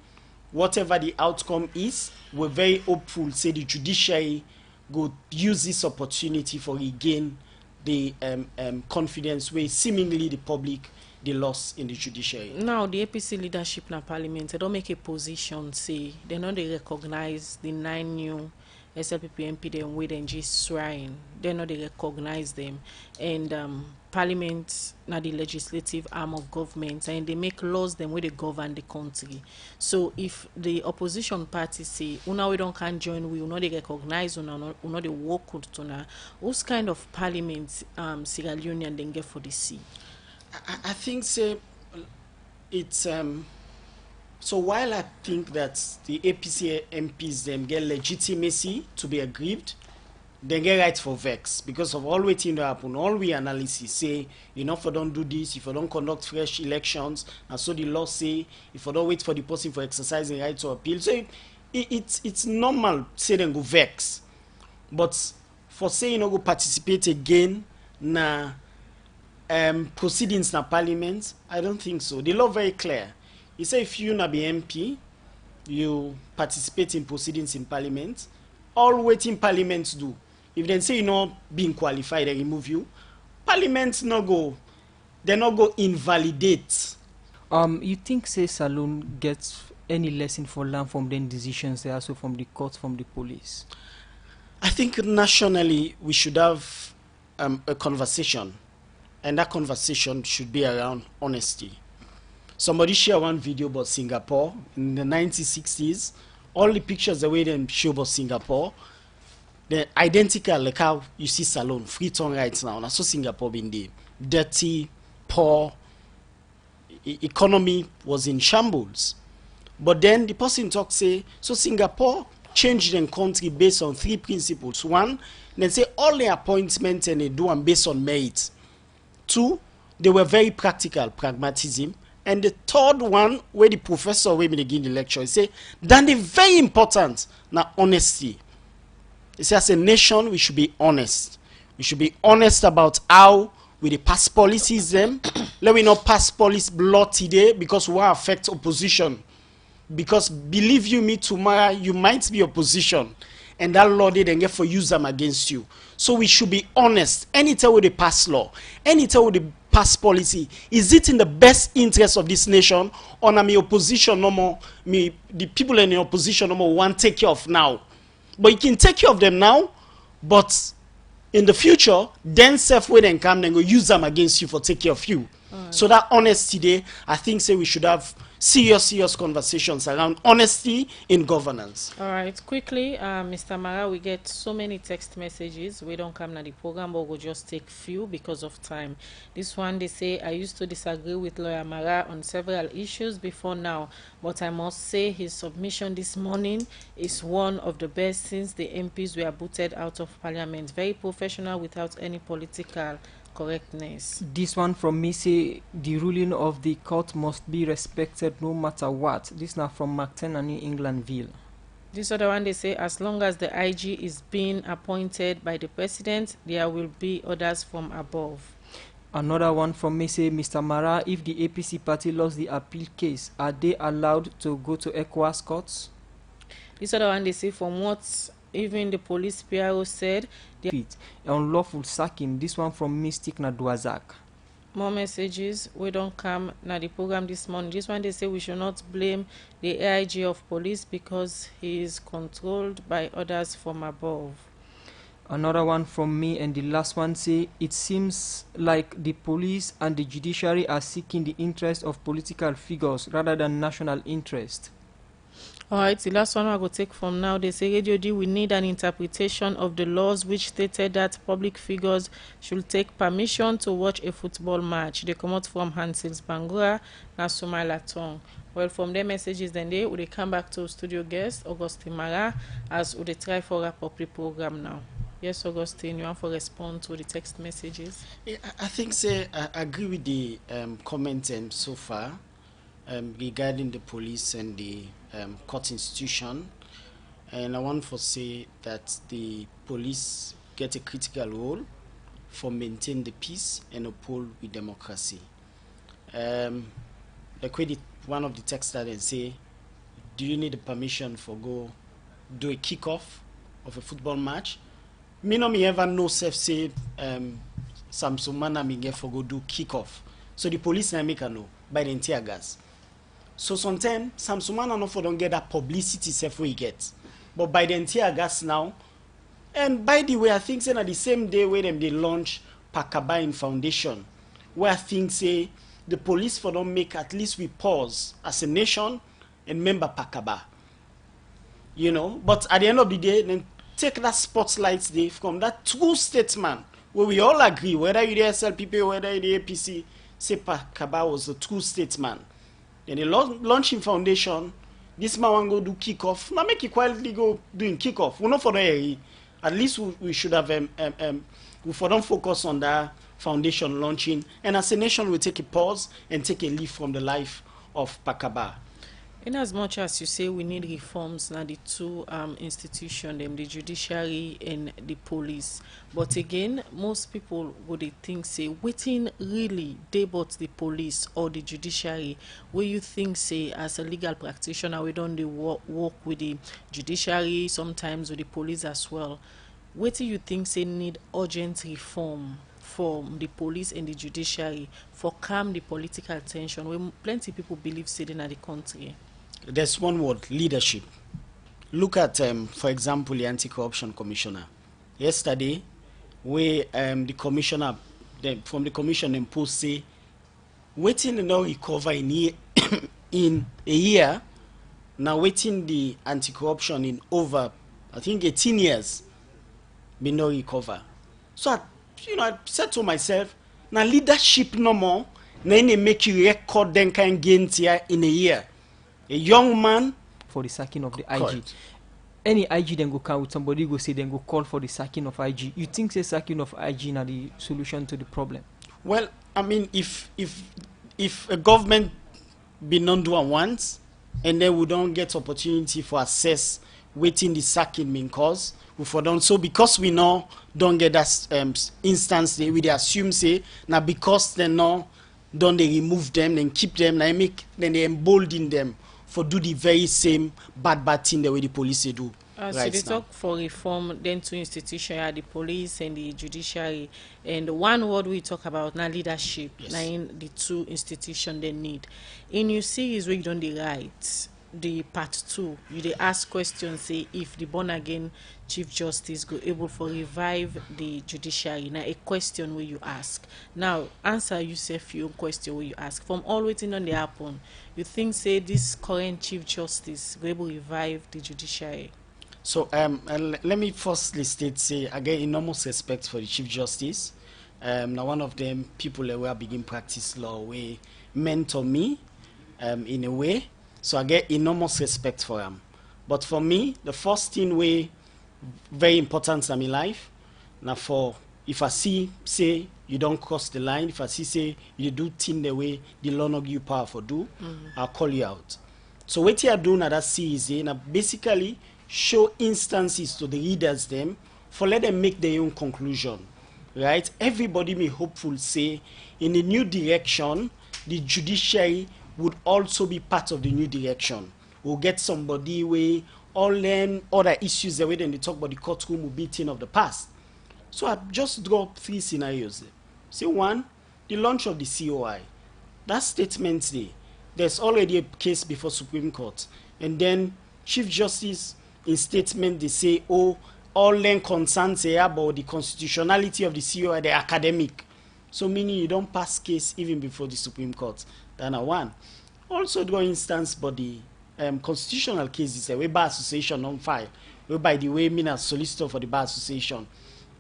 Whatever the outcome is, we're very hopeful say the judiciary go use this opportunity for regain the confidence where seemingly the public they lost in the judiciary. Now the APC leadership in Parliament they don't make a position say they know they recognize the 9 new SLPP MP them with and just swearing. They know they recognize them and Parliament now the legislative arm of government and they make laws them where they govern the country. So if the opposition party say we don't can join, we will not recognize we not they work with tuna, whose kind of parliament Sierra Leone then get for the sea? I think say it's so while I think that the APC MPs them get legitimacy to be aggrieved, they get right for vex because of all waiting to happen. All we analysis say, you know, if I don't do this, if I don't conduct fresh elections, and so the law say, if I don't wait for the person for exercising right to appeal. So it's normal say then go vex. But for say you know go participate again na proceedings na parliament, I don't think so. The law very clear. It say if you na be MP, you participate in proceedings in parliament, all waiting parliaments do. If they say you're not being qualified, they remove you. Parliament no go, they not go invalidate. You think say Salon gets any lesson for learn from them decisions there, also from the court, from the police? I think nationally we should have a conversation, and that conversation should be around honesty. Somebody shared one video about Singapore in the 1960s. All the pictures the way they show about Singapore, they're identical like how you see Salon, free tongue rights now. That's so Singapore been there. Dirty, poor, economy was in shambles. But then the person talk say, so Singapore changed the country based on 3 principles. 1, they say all the appointments and they do them based on merit. 2, they were very practical, pragmatism. And the third one, where the professor will begin the lecture, he say, then the very important, now honesty. He says, as a nation, we should be honest. We should be honest about how we pass policies them. Let me not pass policy blood today because we will affect opposition. Because believe you me, tomorrow you might be opposition. And that law they then get for use them against you. So we should be honest. Anytime we pass law, anytime we pass policy, is it in the best interest of this nation, or na me opposition no more, me the people in the opposition no more want take care of now? But you can take care of them now, but in the future, then self when they come, then go use them against you for take care of you. So that honesty there, I think say we should have serious conversations around honesty in governance. All right, quickly, Mr. Mara, we get so many text messages. We don't come to the program, but we'll just take few because of time. This one, they say, I used to disagree with Lawyer Mara on several issues before now, but I must say his submission this morning is one of the best since the MPs were booted out of Parliament. Very professional without any political correctness. This one from me say the ruling of the court must be respected no matter what. This now from McTenany, Englandville. This other one, they say as long as the IG is being appointed by the president, there will be orders from above. Another one from me say, Mr. Mara, if the APC party lost the appeal case, are they allowed to go to ECOWAS courts? This other one, they say from what even the police PRO said, unlawful sacking. This one from Mystic Nadwazak. More messages. We don't come na the program this morning. This one, they say we should not blame the AIG of police because he is controlled by orders from above. Another one from me, and the last one say it seems like the police and the judiciary are seeking the interest of political figures rather than national interest. All right, the last one I will take from now. They say, Radio D, we need an interpretation of the laws which stated that public figures should take permission to watch a football match. They come out from Hansils Bangura, Nasuma Latong. Well, from their messages, then they will come back to studio guest, Augustine Mara, as we try for wrap up the program now. Yes, Augustine, you want to respond to the text messages? I think, say, I agree with the comment so far regarding the police and the court institution, and I want to say that the police get a critical role for maintain the peace and uphold with democracy. Like one of the texters and say, do you need a permission for go do a kickoff of a football match? Me no me ever know self say Samsung man me get for go do kickoff. So the police na make a know by the tear gas. So sometimes Samsung man and don't get that publicity self we get. But by the tear gas now, and by the way, I think say na the same day where them they launch Pakabain Foundation, where I think say the police for don't make at least we pause as a nation and member Pakaba. You know, but at the end of the day, then take that spotlight day from that true statement where we all agree, whether you the SLPP, whether you the APC, say Pakaba was a true statesman. Then the launching foundation, this man want go do kickoff. Now make it quietly go doing kickoff. We not for the at least we should have we for don't focus on that foundation launching. And as a nation, we take a pause and take a leaf from the life of Pakaba. In as much as you say we need reforms now, the two institutions, the judiciary and the police, but again, most people would think say waiting really they both the police or the judiciary, where you think say as a legal practitioner we don't work with the judiciary, sometimes with the police as well. What do you think say need urgent reform from the police and the judiciary for calm the political tension when plenty people believe sitting at the country? There's one word: leadership. Look at, for example, the Anti-Corruption Commissioner. Yesterday, where the commissioner from the commission imposed say, waiting to now recover in a year, now waiting the anti-corruption in over, I think 18 years, be no recover. So I said to myself, now leadership no more, now they make you record then can gain here in a year. A young man for the sacking of the IG. any IG then go come with somebody go say then go call for the sacking of IG. You think say sacking of IG na the solution to the problem? Well, I mean, if a government be non do one once, and then we don't get opportunity for assess waiting the sacking mean cause, we for done so because we know don't get that instance they we assume say now because they know don't they remove them then keep them then they embolden them for do the very same bad thing the way the police they do. So they talk for reform, then two institutions, the police and the judiciary. And one word we talk about now leadership, now in the two institutions they need. In you see is where you don't the right. The part 2, you they ask questions, say if the born again Chief Justice go able for revive the judiciary. Now a question where you ask. Now answer yourself your question where you ask. From all waiting on the happen, you think say this current Chief Justice go able revive the judiciary? So let me firstly state say I get enormous respect for the Chief Justice. Now one of them people that will begin practice law we mentor me in a way. So I get enormous respect for him. But for me, the first thing way very important in my life, now for if I see say you don't cross the line, if I see say you do thing the way the law not give you power for do, I'll call you out. So what you are doing at that is now basically show instances to the readers them for let them make their own conclusion. Right? Everybody may hopeful say in the new direction, the judiciary would also be part of the new direction. We'll get somebody where all them other issues the way then they talk about the courtroom will be thing of the past. So I just draw 3 scenarios. See, one, the launch of the COI. That statement there's already a case before Supreme Court. And then Chief Justice in statement they say, oh, all them concerns say about the constitutionality of the COI, the academic. So meaning you don't pass case even before the Supreme Court. That's one. Also draw instance but the constitutional cases a bar association on file, whereby the way me as solicitor for the bar association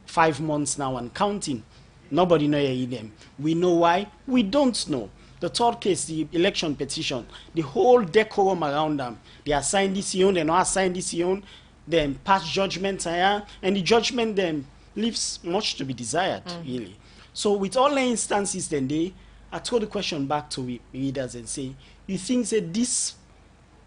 5 months now and counting. Nobody know them. We know why? We don't know. The third case, the election petition, the whole decorum around them. They assign this year, they not assign this year, then pass judgment and the judgment then leaves much to be desired, really. So with all the instances then I throw the question back to readers and say, you think that this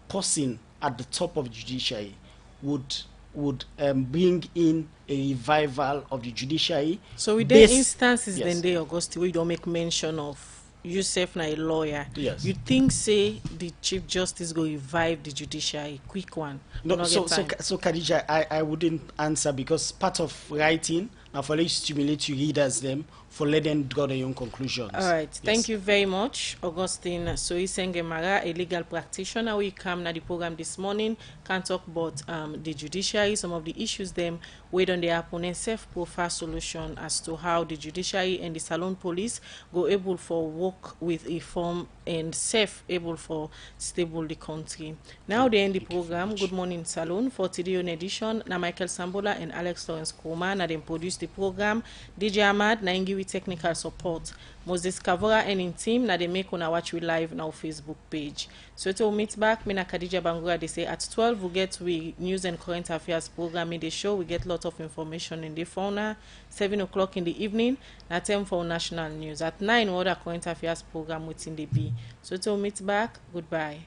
person at the top of the judiciary would bring in a revival of the judiciary? So with the instances then they Augusti we don't make mention of yourself na a lawyer. Yes. You think say the Chief Justice go revive the judiciary? Quick one. No, so Khadija, I wouldn't answer because part of writing and for let you stimulate your readers them for let them draw their own conclusions. All right. Thank you very much, Augustine Soisengemara, a legal practitioner. We come na the program this morning. Can talk about the judiciary, some of the issues them wait on the opponent self-profile solution as to how the judiciary and the Salon police go able for work with reform and safe able for stable the country. Now they end the program. Good morning, Salon. For today on edition, na Michael Sambola and Alex Lawrence Koma na them produce the program. DJ Ahmad na ingi with technical support. Moses Kavora and in team na they make on watch we live now Facebook page. So to meet back, me na Khadija Bangura they say at 12 we get we news and current affairs program in the show. We get lot of information in the phone. 7 o'clock in the evening, na 10 for national news. At 9 other current affairs program within the B. So to meet back, goodbye.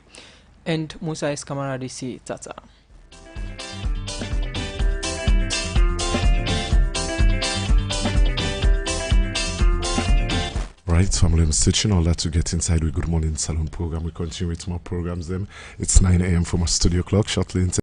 And Musa Eskamara they say tata. Right, so I'm switching all that to get inside with Good Morning Salon program. We continue with more programs then. It's 9 a.m. from our studio clock. Shortly into